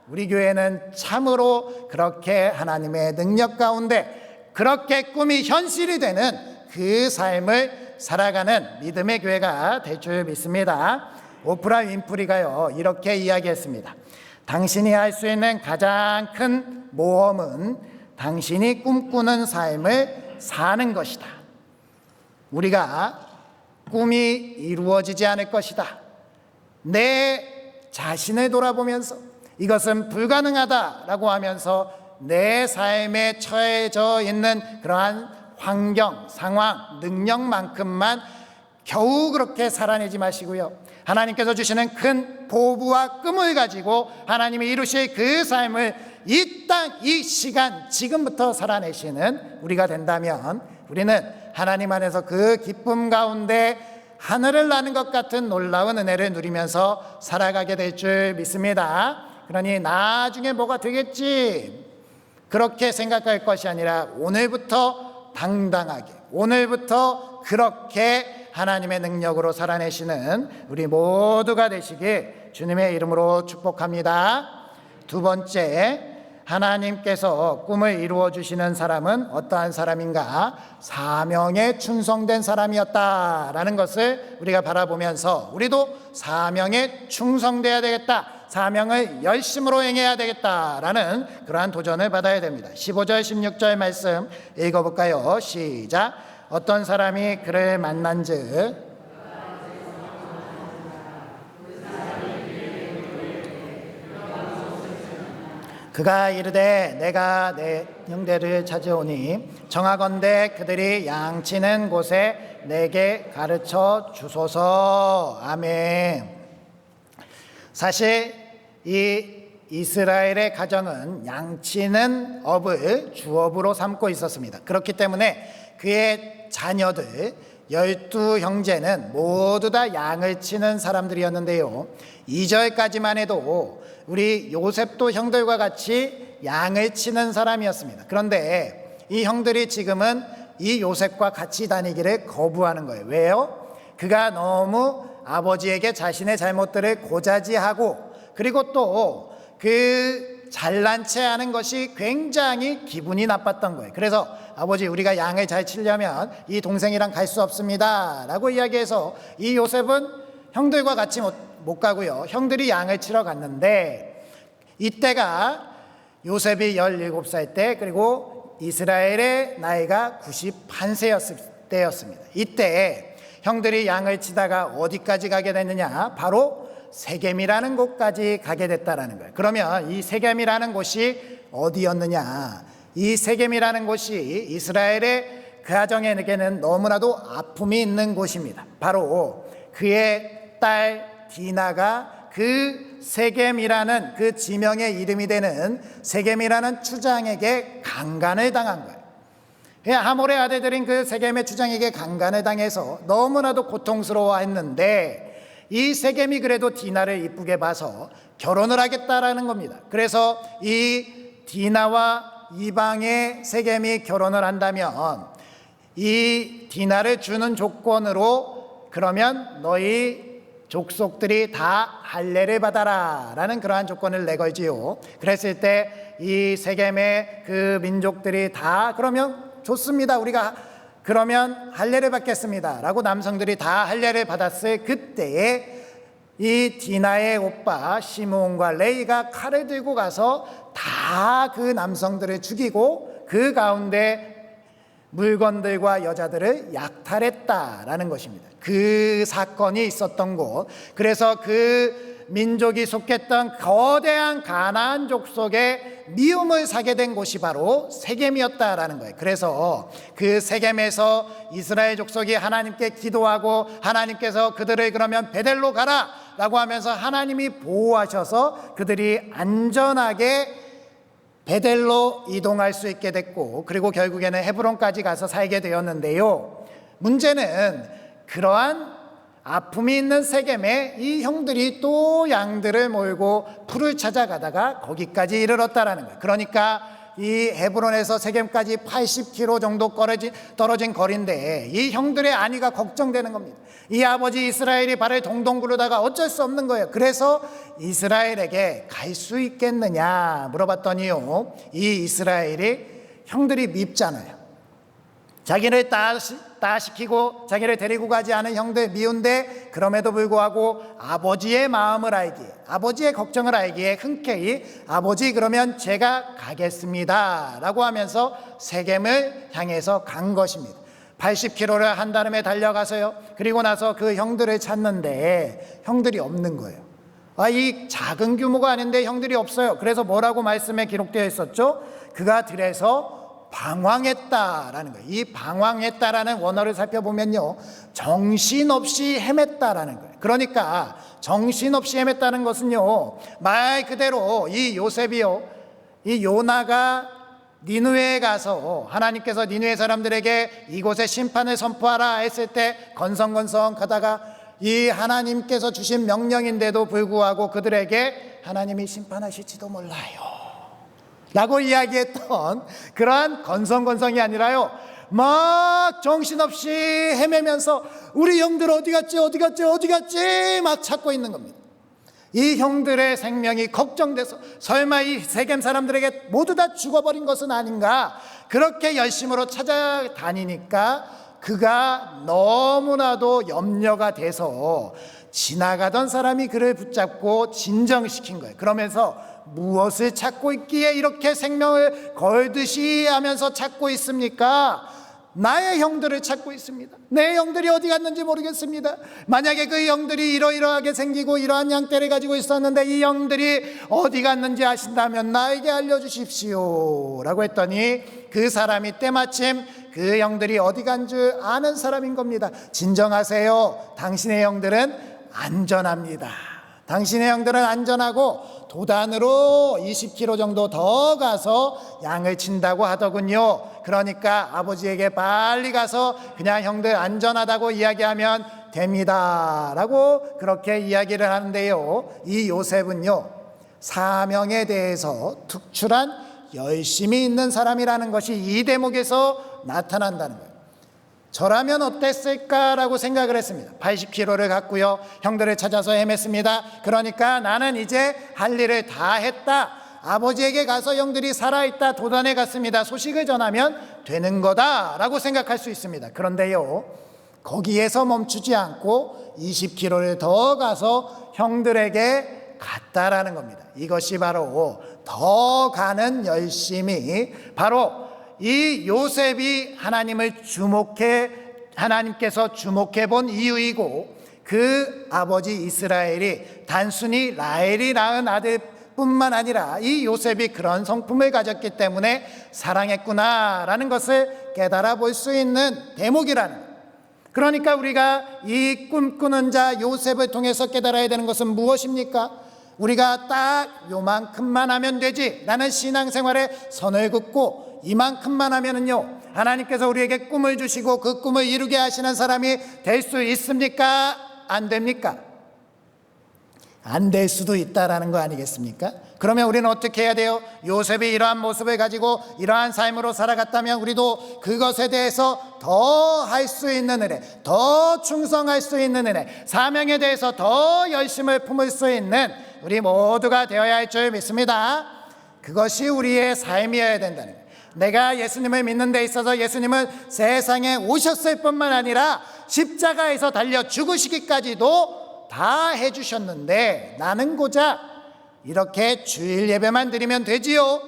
우리 교회는 참으로 그렇게 하나님의 능력 가운데 그렇게 꿈이 현실이 되는 그 삶을 살아가는 믿음의 교회가 될 줄 믿습니다. 오프라 윈프리가요 이렇게 이야기했습니다. 당신이 할 수 있는 가장 큰 모험은 당신이 꿈꾸는 삶을 사는 것이다. 우리가 꿈이 이루어지지 않을 것이다. 내 자신을 돌아보면서 이것은 불가능하다라고 하면서 내 삶에 처해져 있는 그러한 환경, 상황, 능력만큼만 겨우 그렇게 살아내지 마시고요, 하나님께서 주시는 큰 포부와 꿈을 가지고 하나님이 이루실 그 삶을 이 땅, 이 시간, 지금부터 살아내시는 우리가 된다면 우리는 하나님 안에서 그 기쁨 가운데 하늘을 나는 것 같은 놀라운 은혜를 누리면서 살아가게 될 줄 믿습니다. 그러니 나중에 뭐가 되겠지 그렇게 생각할 것이 아니라 오늘부터 당당하게, 오늘부터 그렇게 하나님의 능력으로 살아내시는 우리 모두가 되시길 주님의 이름으로 축복합니다. 두 번째, 하나님께서 꿈을 이루어 주시는 사람은 어떠한 사람인가? 사명에 충성된 사람이었다라는 것을 우리가 바라보면서 우리도 사명에 충성돼야 되겠다, 사명을 열심으로 행해야 되겠다라는 그러한 도전을 받아야 됩니다. 15절 16절 말씀 읽어볼까요? 시작. 어떤 사람이 그를 만난즉 그가 이르되 내가 내 형제를 찾아오니 정하건대 그들이 양치는 곳에 내게 가르쳐 주소서. 아멘. 사실 이 이스라엘의 가정은 양치는 업을 주업으로 삼고 있었습니다. 그렇기 때문에 그의 자녀들 12형제는 모두 다 양을 치는 사람들이었는데요, 2절까지만 해도 우리 요셉도 형들과 같이 양을 치는 사람이었습니다. 그런데 이 형들이 지금은 이 요셉과 같이 다니기를 거부하는 거예요. 왜요? 그가 너무 아버지에게 자신의 잘못들을 고자지하고 그리고 또 그 잘난 체 하는 것이 굉장히 기분이 나빴던 거예요. 그래서 아버지, 우리가 양을 잘 치려면 이 동생이랑 갈 수 없습니다 라고 이야기해서 이 요셉은 형들과 같이 못 가고요, 형들이 양을 치러 갔는데 이때가 요셉이 17살 때, 그리고 이스라엘의 나이가 91세였을 때였습니다. 이때 형들이 양을 치다가 어디까지 가게 됐느냐? 바로 세겜이라는 곳까지 가게 됐다라는 거예요. 그러면 이 세겜이라는 곳이 어디였느냐? 이 세겜이라는 곳이 이스라엘의 그 가정에게는 너무나도 아픔이 있는 곳입니다. 바로 그의 딸 디나가 그 세겜이라는 그 지명의 이름이 되는 세겜이라는 추장에게 강간을 당한 거예요. 하몰의 아들들인 그 세겜의 추장에게 강간을 당해서 너무나도 고통스러워했는데 이 세겜이 그래도 디나를 이쁘게 봐서 결혼을 하겠다라는 겁니다. 그래서 이 디나와 이방의 세겜이 결혼을 한다면 이 디나를 주는 조건으로 그러면 너희 족속들이 다 할례를 받아라 라는 그러한 조건을 내걸지요. 그랬을 때 이 세겜의 그 민족들이 다 그러면 좋습니다, 우리가 그러면 할례를 받겠습니다 라고 남성들이 다 할례를 받았을 그때에 이 디나의 오빠 시므온과 레이가 칼을 들고 가서 다 그 남성들을 죽이고 그 가운데 물건들과 여자들을 약탈했다라는 것입니다. 그 사건이 있었던 곳, 그래서 그 민족이 속했던 거대한 가나안 족속의 미움을 사게 된 곳이 바로 세겜이었다라는 거예요. 그래서 그 세겜에서 이스라엘 족속이 하나님께 기도하고 하나님께서 그들을 그러면 베델로 가라 라고 하면서 하나님이 보호하셔서 그들이 안전하게 베델로 이동할 수 있게 됐고, 그리고 결국에는 헤브론까지 가서 살게 되었는데요. 문제는 그러한 아픔이 있는 세겜에 이 형들이 또 양들을 몰고 풀을 찾아가다가 거기까지 이르렀다라는 거예요. 그러니까 이 헤브론에서 세겜까지 80km 정도 떨어진 거리인데 이 형들의 안위가 걱정되는 겁니다. 이 아버지 이스라엘이 발을 동동 구르다가 어쩔 수 없는 거예요. 그래서 이스라엘에게 갈 수 있겠느냐 물어봤더니요, 이 이스라엘이 형들이 밉잖아요. 자기를 따시키고 자기를 데리고 가지 않은 형들 미운데, 그럼에도 불구하고 아버지의 마음을 알기에, 아버지의 걱정을 알기에 흔쾌히 아버지 그러면 제가 가겠습니다 라고 하면서 세겜을 향해서 간 것입니다. 80km를 한다름에 달려가서요, 그리고 나서 그 형들을 찾는데 형들이 없는 거예요. 이 작은 규모가 아닌데 형들이 없어요. 그래서 뭐라고 말씀에 기록되어 있었죠? 그가 들에서 방황했다라는 거예요. 이 방황했다라는 원어를 살펴보면요, 정신없이 헤맸다라는 거예요. 그러니까 정신없이 헤맸다는 것은요, 말 그대로 이 요셉이요, 이 요나가 니느웨에 가서 하나님께서 니느웨 사람들에게 이곳에 심판을 선포하라 했을 때 건성건성 가다가 이 하나님께서 주신 명령인데도 불구하고 그들에게 하나님이 심판하실지도 몰라요 라고 이야기했던 그러한 건성건성이 아니라요, 막 정신없이 헤매면서 우리 형들 어디 갔지 어디 갔지 어디 갔지 막 찾고 있는 겁니다. 이 형들의 생명이 걱정돼서 설마 이 세겜 사람들에게 모두 다 죽어버린 것은 아닌가, 그렇게 열심으로 찾아다니니까 그가 너무나도 염려가 돼서 지나가던 사람이 그를 붙잡고 진정시킨 거예요. 그러면서 무엇을 찾고 있기에 이렇게 생명을 걸듯이 하면서 찾고 있습니까? 나의 형들을 찾고 있습니다. 내 형들이 어디 갔는지 모르겠습니다. 만약에 그 형들이 이러이러하게 생기고 이러한 양떼를 가지고 있었는데 이 형들이 어디 갔는지 아신다면 나에게 알려주십시오 라고 했더니 그 사람이 때마침 그 형들이 어디 간 줄 아는 사람인 겁니다. 진정하세요. 당신의 형들은 안전합니다. 당신의 형들은 안전하고 도단으로 20km 정도 더 가서 양을 친다고 하더군요. 그러니까 아버지에게 빨리 가서 그냥 형들 안전하다고 이야기하면 됩니다 라고 그렇게 이야기를 하는데요, 이 요셉은요, 사명에 대해서 특출한 열심이 있는 사람이라는 것이 이 대목에서 나타난다는 거예요. 저라면 어땠을까라고 생각을 했습니다. 80km를 갔고요, 형들을 찾아서 헤맸습니다. 그러니까 나는 이제 할 일을 다 했다, 아버지에게 가서 형들이 살아있다, 도단에 갔습니다, 소식을 전하면 되는 거다라고 생각할 수 있습니다. 그런데요, 거기에서 멈추지 않고 20km를 더 가서 형들에게 갔다라는 겁니다. 이것이 바로 더 가는 열심이 바로 이 요셉이 하나님께서 주목해 본 이유이고, 그 아버지 이스라엘이 단순히 라헬이 낳은 아들뿐만 아니라 이 요셉이 그런 성품을 가졌기 때문에 사랑했구나라는 것을 깨달아 볼 수 있는 대목이라는 거예요. 그러니까 우리가 이 꿈꾸는 자 요셉을 통해서 깨달아야 되는 것은 무엇입니까? 우리가 딱 요만큼만 하면 되지 라는 신앙생활에 선을 긋고 이만큼만 하면은요, 하나님께서 우리에게 꿈을 주시고 그 꿈을 이루게 하시는 사람이 될 수 있습니까? 안 됩니까? 안 될 수도 있다라는 거 아니겠습니까? 그러면 우리는 어떻게 해야 돼요? 요셉이 이러한 모습을 가지고 이러한 삶으로 살아갔다면 우리도 그것에 대해서 더 할 수 있는 은혜, 더 충성할 수 있는 은혜, 사명에 대해서 더 열심을 품을 수 있는 우리 모두가 되어야 할 줄 믿습니다. 그것이 우리의 삶이어야 된다는 거예요. 내가 예수님을 믿는 데 있어서 예수님은 세상에 오셨을 뿐만 아니라 십자가에서 달려 죽으시기까지도 다 해주셨는데 나는 고작 이렇게 주일 예배만 드리면 되지요.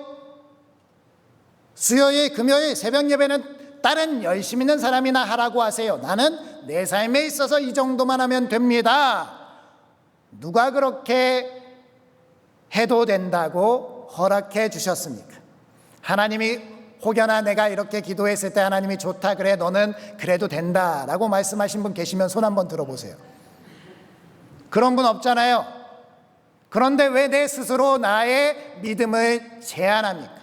수요일 금요일 새벽 예배는 다른 열심 있는 사람이나 하라고 하세요. 나는 내 삶에 있어서 이 정도만 하면 됩니다. 누가 그렇게 해도 된다고 허락해 주셨습니까? 하나님이 혹여나 내가 이렇게 기도했을 때 하나님이 좋다 그래 너는 그래도 된다라고 말씀하신 분 계시면 손 한번 들어보세요. 그런 분 없잖아요. 그런데 왜 내 스스로 나의 믿음을 제한합니까?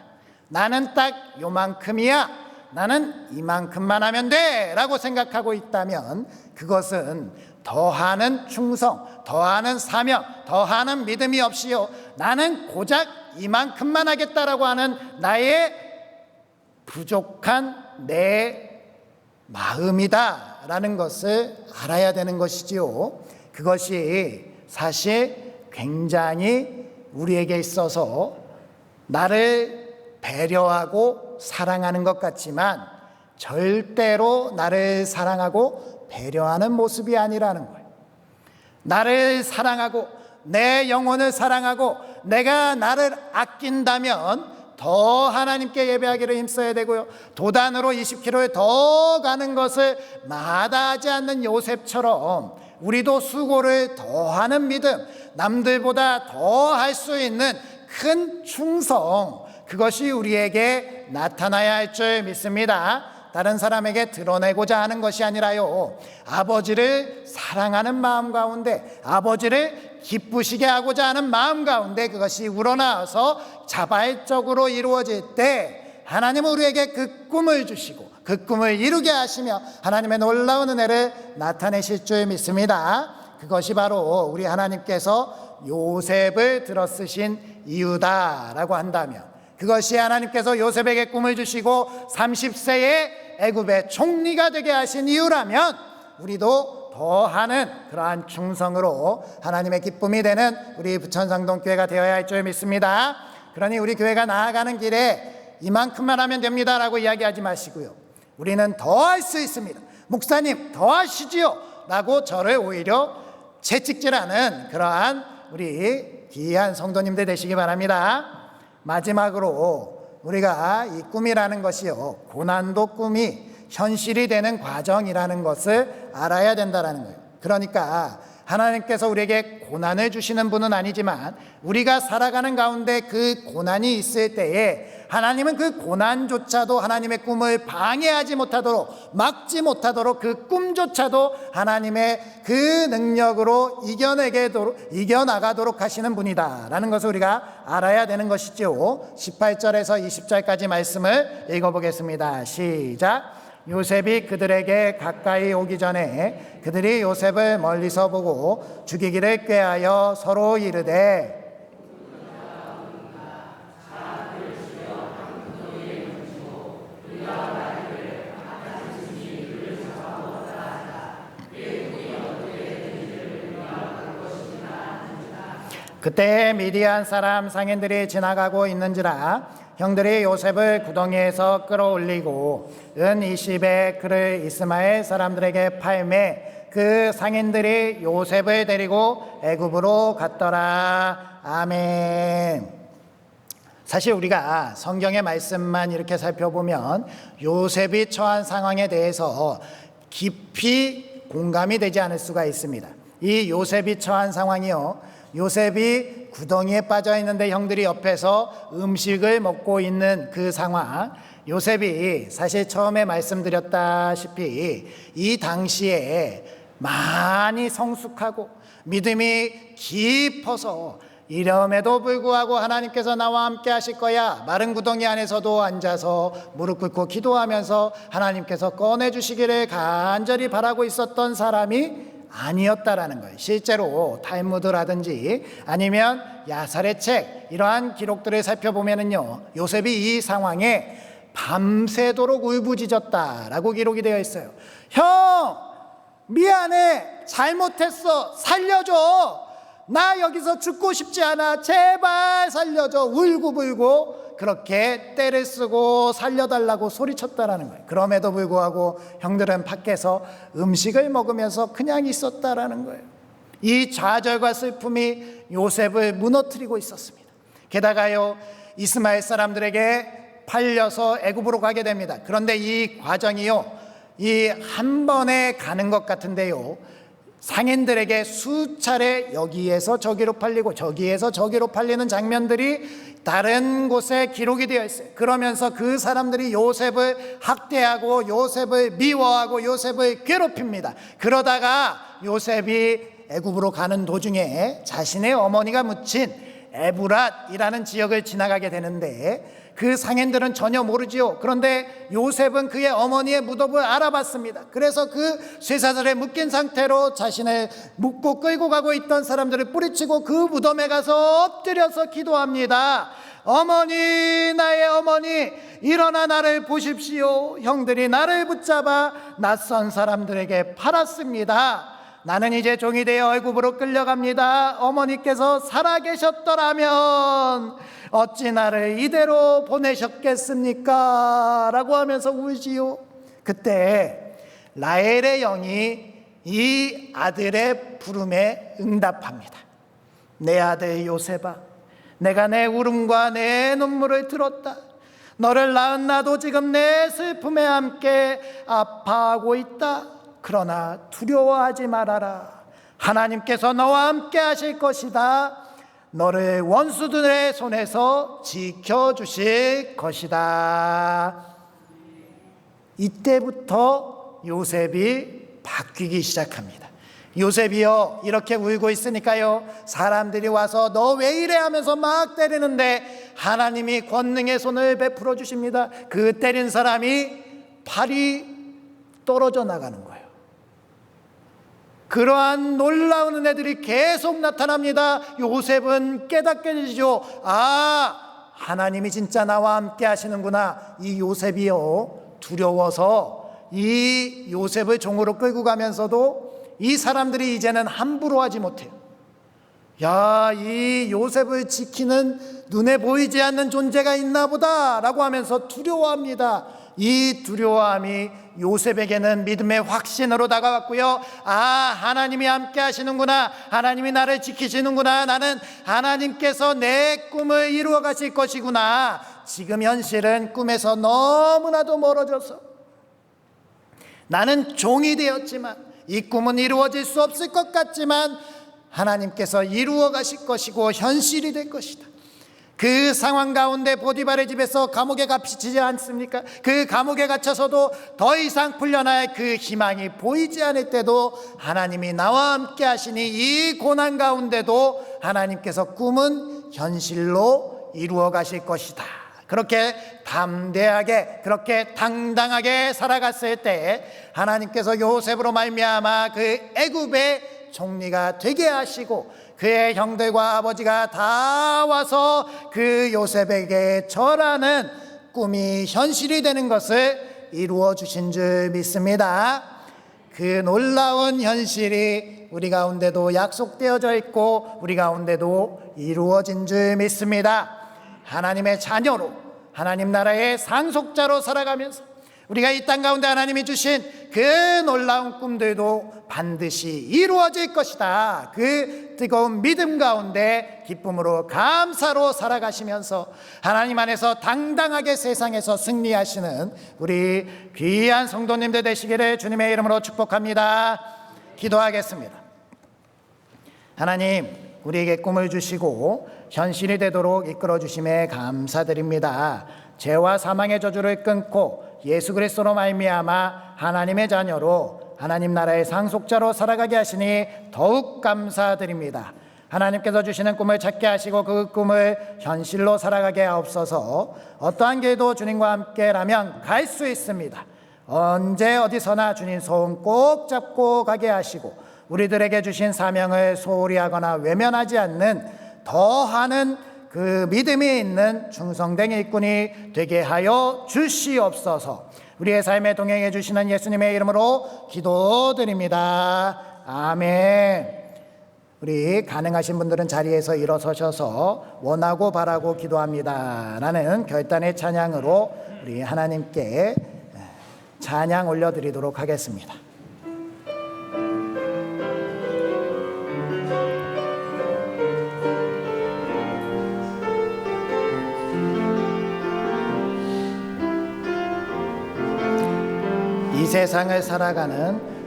나는 딱 요만큼이야, 나는 이만큼만 하면 돼 라고 생각하고 있다면 그것은 더하는 충성, 더하는 사명, 더하는 믿음이 없이요, 나는 고작 이만큼만 하겠다라고 하는 나의 부족한 내 마음이다 라는 것을 알아야 되는 것이지요. 그것이 사실 굉장히 우리에게 있어서 나를 배려하고 사랑하는 것 같지만 절대로 나를 사랑하고 배려하는 모습이 아니라는 거예요. 나를 사랑하고 내 영혼을 사랑하고 내가 나를 아낀다면 더 하나님께 예배하기를 힘써야 되고요, 도단으로 20km에 더 가는 것을 마다하지 않는 요셉처럼 우리도 수고를 더하는 믿음, 남들보다 더 할 수 있는 큰 충성, 그것이 우리에게 나타나야 할 줄 믿습니다. 다른 사람에게 드러내고자 하는 것이 아니라요, 아버지를 사랑하는 마음 가운데, 아버지를 기쁘시게 하고자 하는 마음 가운데 그것이 우러나와서 자발적으로 이루어질 때 하나님은 우리에게 그 꿈을 주시고 그 꿈을 이루게 하시며 하나님의 놀라운 은혜를 나타내실 줄 믿습니다. 그것이 바로 우리 하나님께서 요셉을 들어쓰신 이유다라고 한다면, 그것이 하나님께서 요셉에게 꿈을 주시고 30세에 애굽의 총리가 되게 하신 이유라면 우리도 더하는 그러한 충성으로 하나님의 기쁨이 되는 우리 부천상동교회가 되어야 할 줄 믿습니다. 그러니 우리 교회가 나아가는 길에 이만큼만 하면 됩니다라고 이야기하지 마시고요, 우리는 더 할 수 있습니다, 목사님 더 하시지요 라고 저를 오히려 채찍질하는 그러한 우리 귀한 성도님들 되시기 바랍니다. 마지막으로 우리가 이 꿈이라는 것이요, 고난도 꿈이 현실이 되는 과정이라는 것을 알아야 된다는 거예요. 그러니까 하나님께서 우리에게 고난을 주시는 분은 아니지만 우리가 살아가는 가운데 그 고난이 있을 때에 하나님은 그 고난조차도 하나님의 꿈을 방해하지 못하도록, 막지 못하도록 그 꿈조차도 하나님의 그 능력으로 이겨나가도록 하시는 분이다라는 것을 우리가 알아야 되는 것이죠. 18절에서 20절까지 말씀을 읽어보겠습니다. 시작. 요셉이 그들에게 가까이 오기 전에 그들이 요셉을 멀리서 보고 죽이기를 꾀하여 서로 이르되 그때 미디안 사람 상인들이 지나가고 있는지라 형들이 요셉을 구덩이에서 끌어올리고 은 20에 그를 이스마엘 사람들에게 팔매 그 상인들이 요셉을 데리고 애굽으로 갔더라. 아멘. 사실 우리가 성경의 말씀만 이렇게 살펴보면 요셉이 처한 상황에 대해서 깊이 공감이 되지 않을 수가 있습니다. 이 요셉이 처한 상황이요, 요셉이 구덩이에 빠져 있는데 형들이 옆에서 음식을 먹고 있는 그 상황, 요셉이 사실 처음에 말씀드렸다시피 이 당시에 많이 성숙하고 믿음이 깊어서 이름에도 불구하고 하나님께서 나와 함께 하실 거야, 마른 구덩이 안에서도 앉아서 무릎 꿇고 기도하면서 하나님께서 꺼내주시기를 간절히 바라고 있었던 사람이 아니었다라는 거예요. 실제로 탈무드라든지 아니면 야살의 책, 이러한 기록들을 살펴보면은요, 요셉이 이 상황에 밤새도록 울부짖었다라고 기록이 되어 있어요. 형, 미안해, 잘못했어, 살려줘, 나 여기서 죽고 싶지 않아, 제발 살려줘, 울고불고 그렇게 떼를 쓰고 살려달라고 소리쳤다라는 거예요. 그럼에도 불구하고 형들은 밖에서 음식을 먹으면서 그냥 있었다라는 거예요. 이 좌절과 슬픔이 요셉을 무너뜨리고 있었습니다. 게다가요, 이스마엘 사람들에게 팔려서 애굽으로 가게 됩니다. 그런데 이 과정이요, 이 한 번에 가는 것 같은데요, 상인들에게 수차례 여기에서 저기로 팔리고 저기에서 저기로 팔리는 장면들이 다른 곳에 기록이 되어 있어요. 그러면서 그 사람들이 요셉을 학대하고 요셉을 미워하고 요셉을 괴롭힙니다. 그러다가 요셉이 애굽으로 가는 도중에 자신의 어머니가 묻힌 에브랏이라는 지역을 지나가게 되는데, 그 상인들은 전혀 모르지요. 그런데 요셉은 그의 어머니의 무덤을 알아봤습니다. 그래서 그 쇠사슬에 묶인 상태로 자신을 묶고 끌고 가고 있던 사람들을 뿌리치고 그 무덤에 가서 엎드려서 기도합니다. 어머니, 나의 어머니, 일어나 나를 보십시오. 형들이 나를 붙잡아 낯선 사람들에게 팔았습니다. 나는 이제 종이 되어 애굽으로 끌려갑니다. 어머니께서 살아계셨더라면 어찌 나를 이대로 보내셨겠습니까? 라고 하면서 울지요. 그때 라헬의 영이 이 아들의 부름에 응답합니다. 내 아들 요셉아, 내가 내 울음과 내 눈물을 들었다. 너를 낳은 나도 지금 내 슬픔에 함께 아파하고 있다. 그러나 두려워하지 말아라. 하나님께서 너와 함께 하실 것이다. 너를 원수들의 손에서 지켜주실 것이다. 이때부터 요셉이 바뀌기 시작합니다. 요셉이요, 이렇게 울고 있으니까요, 사람들이 와서 너 왜 이래 하면서 막 때리는데 하나님이 권능의 손을 베풀어 주십니다. 그 때린 사람이 팔이 떨어져 나가는 거예요. 그러한 놀라운 은혜들이 계속 나타납니다. 요셉은 깨닫게 되죠. 아, 하나님이 진짜 나와 함께 하시는구나. 이 요셉이요, 두려워서 이 요셉을 종으로 끌고 가면서도 이 사람들이 이제는 함부로 하지 못해요. 야, 이 요셉을 지키는 눈에 보이지 않는 존재가 있나 보다 라고 하면서 두려워합니다. 이 두려워함이 요셉에게는 믿음의 확신으로 다가왔고요. 아, 하나님이 함께 하시는구나. 하나님이 나를 지키시는구나. 나는 하나님께서 내 꿈을 이루어 가실 것이구나. 지금 현실은 꿈에서 너무나도 멀어져서 나는 종이 되었지만 이 꿈은 이루어질 수 없을 것 같지만 하나님께서 이루어 가실 것이고 현실이 될 것이다. 그 상황 가운데 보디발의 집에서 감옥에 갇히지 않습니까? 그 감옥에 갇혀서도 더 이상 풀려날 그 희망이 보이지 않을 때도 하나님이 나와 함께 하시니 이 고난 가운데도 하나님께서 꿈은 현실로 이루어 가실 것이다. 그렇게 담대하게, 그렇게 당당하게 살아갔을 때 하나님께서 요셉으로 말미암아 그 애굽의 총리가 되게 하시고 그의 형들과 아버지가 다 와서 그 요셉에게 절하는 꿈이 현실이 되는 것을 이루어 주신 줄 믿습니다. 그 놀라운 현실이 우리 가운데도 약속되어져 있고 우리 가운데도 이루어진 줄 믿습니다. 하나님의 자녀로, 하나님 나라의 상속자로 살아가면서 우리가 이 땅 가운데 하나님이 주신 그 놀라운 꿈들도 반드시 이루어질 것이다. 그 뜨거운 믿음 가운데 기쁨으로 감사로 살아가시면서 하나님 안에서 당당하게 세상에서 승리하시는 우리 귀한 성도님들 되시기를 주님의 이름으로 축복합니다. 기도하겠습니다. 하나님, 우리에게 꿈을 주시고 현실이 되도록 이끌어 주심에 감사드립니다. 죄와 사망의 저주를 끊고 예수 그리스도로 말미암아 하나님의 자녀로 하나님 나라의 상속자로 살아가게 하시니 더욱 감사드립니다. 하나님께서 주시는 꿈을 찾게 하시고 그 꿈을 현실로 살아가게 하옵소서. 어떠한 길도 주님과 함께라면 갈 수 있습니다. 언제 어디서나 주님 손 꼭 잡고 가게 하시고 우리들에게 주신 사명을 소홀히 하거나 외면하지 않는 더하는 그 믿음이 있는 충성된 일꾼이 되게 하여 주시옵소서. 우리의 삶에 동행해 주시는 예수님의 이름으로 기도드립니다. 아멘. 우리 가능하신 분들은 자리에서 일어서셔서 원하고 바라고 기도합니다 라는 결단의 찬양으로 우리 하나님께 찬양 올려드리도록 하겠습니다.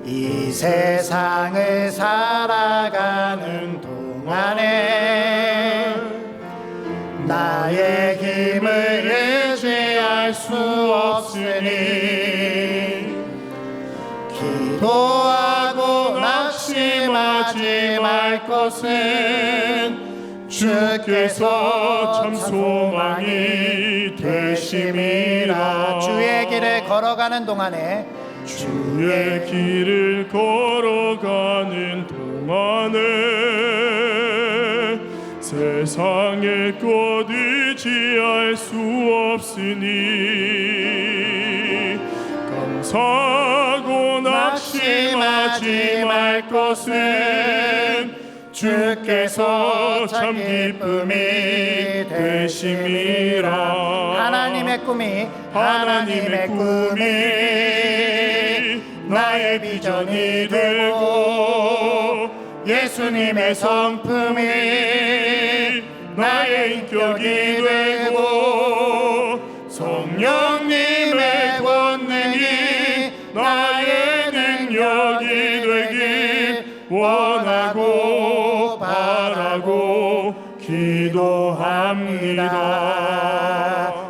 이 세상을 살아가는 동안에 나의 힘을 의지할 수 없으니 기도하고 낙심하지 말 것은 주께서 참 소망이 되심이라. 주의 길을 걸어가는 동안에 세상의 것 의지할 수 없으니 감사하고 낙심하지 말 것은 주께서 참 기쁨이 되심이라. 하나님의 꿈이 나의 비전이 되고 예수님의 성품이 나의 인격이 되고 성령님의 권능이 나의 능력이 되길 원하고 바라고 기도합니다.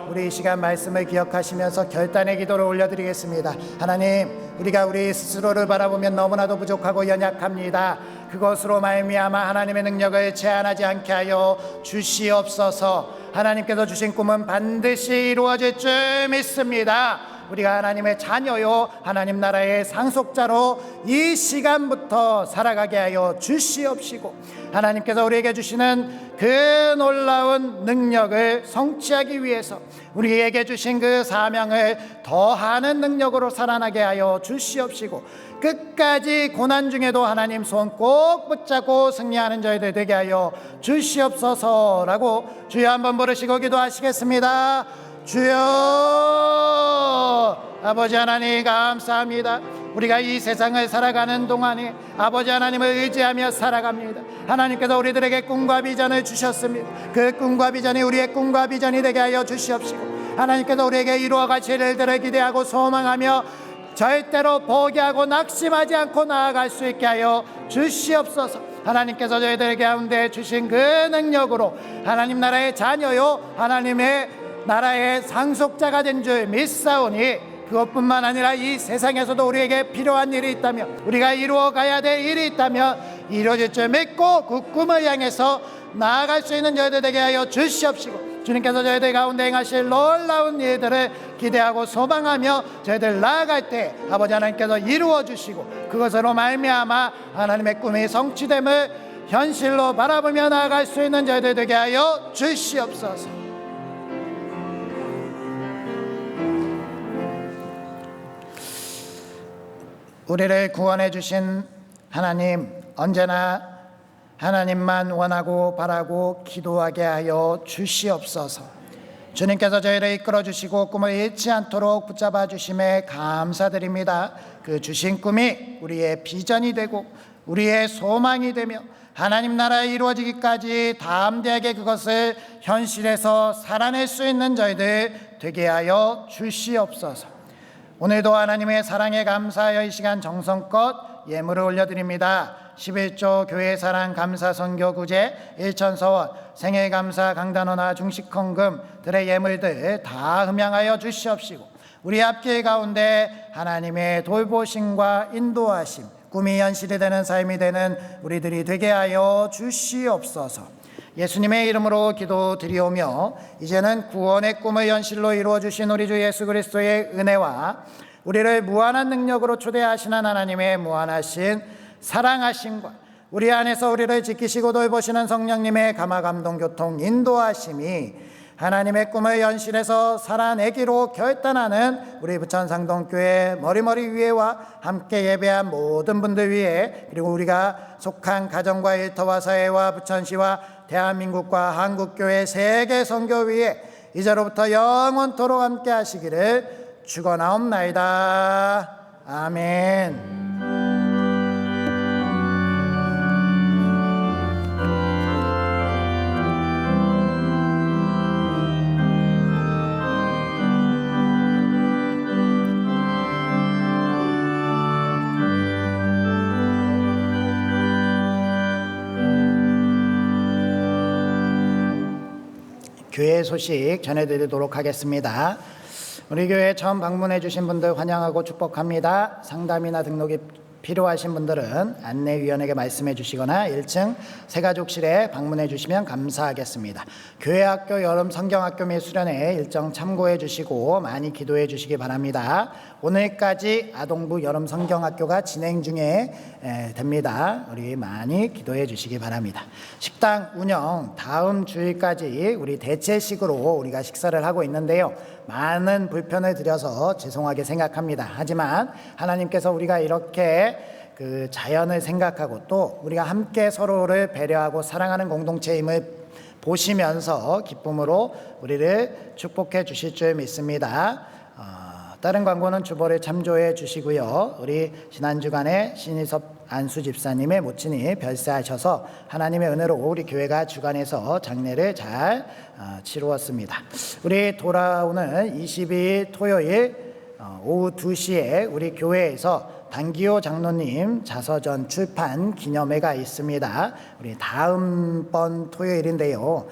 우리 이 시간 말씀을 기억하시면서 결단의 기도를 올려드리겠습니다. 하나님, 우리가 우리 스스로를 바라보면 너무나도 부족하고 연약합니다. 그것으로 말미암아 하나님의 능력을 제한하지 않게 하여 주시옵소서. 하나님께서 주신 꿈은 반드시 이루어질 줄 믿습니다. 우리가 하나님의 자녀요 하나님 나라의 상속자로 이 시간부터 살아가게 하여 주시옵시고, 하나님께서 우리에게 주시는 그 놀라운 능력을 성취하기 위해서 우리에게 주신 그 사명을 더하는 능력으로 살아나게 하여 주시옵시고, 끝까지 고난 중에도 하나님 손 꼭 붙잡고 승리하는 저희들 되게 하여 주시옵소서라고 주여 한번 부르시고 기도하시겠습니다. 주여, 아버지 하나님 감사합니다. 우리가 이 세상을 살아가는 동안에 아버지 하나님을 의지하며 살아갑니다. 하나님께서 우리들에게 꿈과 비전을 주셨습니다. 그 꿈과 비전이 우리의 꿈과 비전이 되게 하여 주시옵시고, 하나님께서 우리에게 이루어가실 일들을 기대하고 소망하며 절대로 포기하고 낙심하지 않고 나아갈 수 있게 하여 주시옵소서. 하나님께서 저희들 가운데 주신 그 능력으로 하나님 나라의 자녀요 하나님의 나라의 상속자가 된 줄 믿사오니, 그것뿐만 아니라 이 세상에서도 우리에게 필요한 일이 있다면, 우리가 이루어 가야 될 일이 있다면 이루어질 줄 믿고 그 꿈을 향해서 나아갈 수 있는 저희들 되게 하여 주시옵시고, 주님께서 저희들 가운데 행하실 놀라운 일들을 기대하고 소망하며 저희들 나아갈 때 아버지 하나님께서 이루어 주시고, 그것으로 말미암아 하나님의 꿈이 성취됨을 현실로 바라보며 나아갈 수 있는 저희들 되게 하여 주시옵소서. 우리를 구원해 주신 하나님, 언제나 하나님만 원하고 바라고 기도하게 하여 주시옵소서. 주님께서 저희를 이끌어 주시고 꿈을 잃지 않도록 붙잡아 주심에 감사드립니다. 그 주신 꿈이 우리의 비전이 되고 우리의 소망이 되며 하나님 나라에 이루어지기까지 담대하게 그것을 현실에서 살아낼 수 있는 저희들 되게 하여 주시옵소서. 오늘도 하나님의 사랑에 감사하여 이 시간 정성껏 예물을 올려드립니다. 11조 교회 사랑 감사 선교 구제 1,000서원 생일 감사 강단원화 중식헌금들의 예물들 다 흠양하여 주시옵시고, 우리 앞길 가운데 하나님의 돌보심과 인도하심, 꿈이 현실이 되는 삶이 되는 우리들이 되게 하여 주시옵소서. 예수님의 이름으로 기도드리오며, 이제는 구원의 꿈을 현실로 이루어 주신 우리 주 예수 그리스도의 은혜와 우리를 무한한 능력으로 초대하시는 하나님의 무한하신 사랑하심과 우리 안에서 우리를 지키시고 돌보시는 성령님의 감화 감동 교통 인도하심이 하나님의 꿈을 현실에서 살아내기로 결단하는 우리 부천상동교회 머리머리 위에와 함께 예배한 모든 분들 위에, 그리고 우리가 속한 가정과 일터와 사회와 부천시와 대한민국과 한국교회 세계 선교 위에 이제로부터 영원토록 함께 하시기를 축원하옵나이다. 아멘. 교회 소식 전해드리도록 하겠습니다. 우리 교회 처음 방문해 주신 분들 환영하고 축복합니다. 상담이나 등록이 필요하신 분들은 안내위원에게 말씀해 주시거나 1층 새가족실에 방문해 주시면 감사하겠습니다. 교회학교 여름 성경학교 및 수련회 일정 참고해 주시고 많이 기도해 주시기 바랍니다. 오늘까지 아동부 여름 성경학교가 진행 중에 됩니다. 우리 많이 기도해 주시기 바랍니다. 식당 운영 다음 주일까지 우리 대체식으로 우리가 식사를 하고 있는데요. 많은 불편을 드려서 죄송하게 생각합니다. 하지만 하나님께서 우리가 이렇게 그 자연을 생각하고 또 우리가 함께 서로를 배려하고 사랑하는 공동체임을 보시면서 기쁨으로 우리를 축복해 주실 줄 믿습니다. 다른 광고는 주보를 참조해 주시고요. 우리 지난주간에 신희섭 안수 집사님의 모친이 별세하셔서 하나님의 은혜로 우리 교회가 주간에서 장례를 잘 치루었습니다. 우리 돌아오는 22일 토요일 오후 2시에 우리 교회에서 단기호 장로님 자서전 출판 기념회가 있습니다. 우리 다음번 토요일인데요.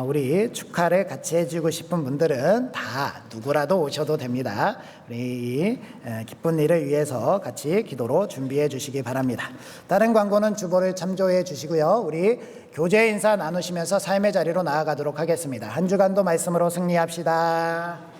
우리 축하를 같이 해주고 싶은 분들은 다 누구라도 오셔도 됩니다. 우리 이 기쁜 일을 위해서 같이 기도로 준비해 주시기 바랍니다. 다른 광고는 주보를 참조해 주시고요. 우리 교제 인사 나누시면서 삶의 자리로 나아가도록 하겠습니다. 한 주간도 말씀으로 승리합시다.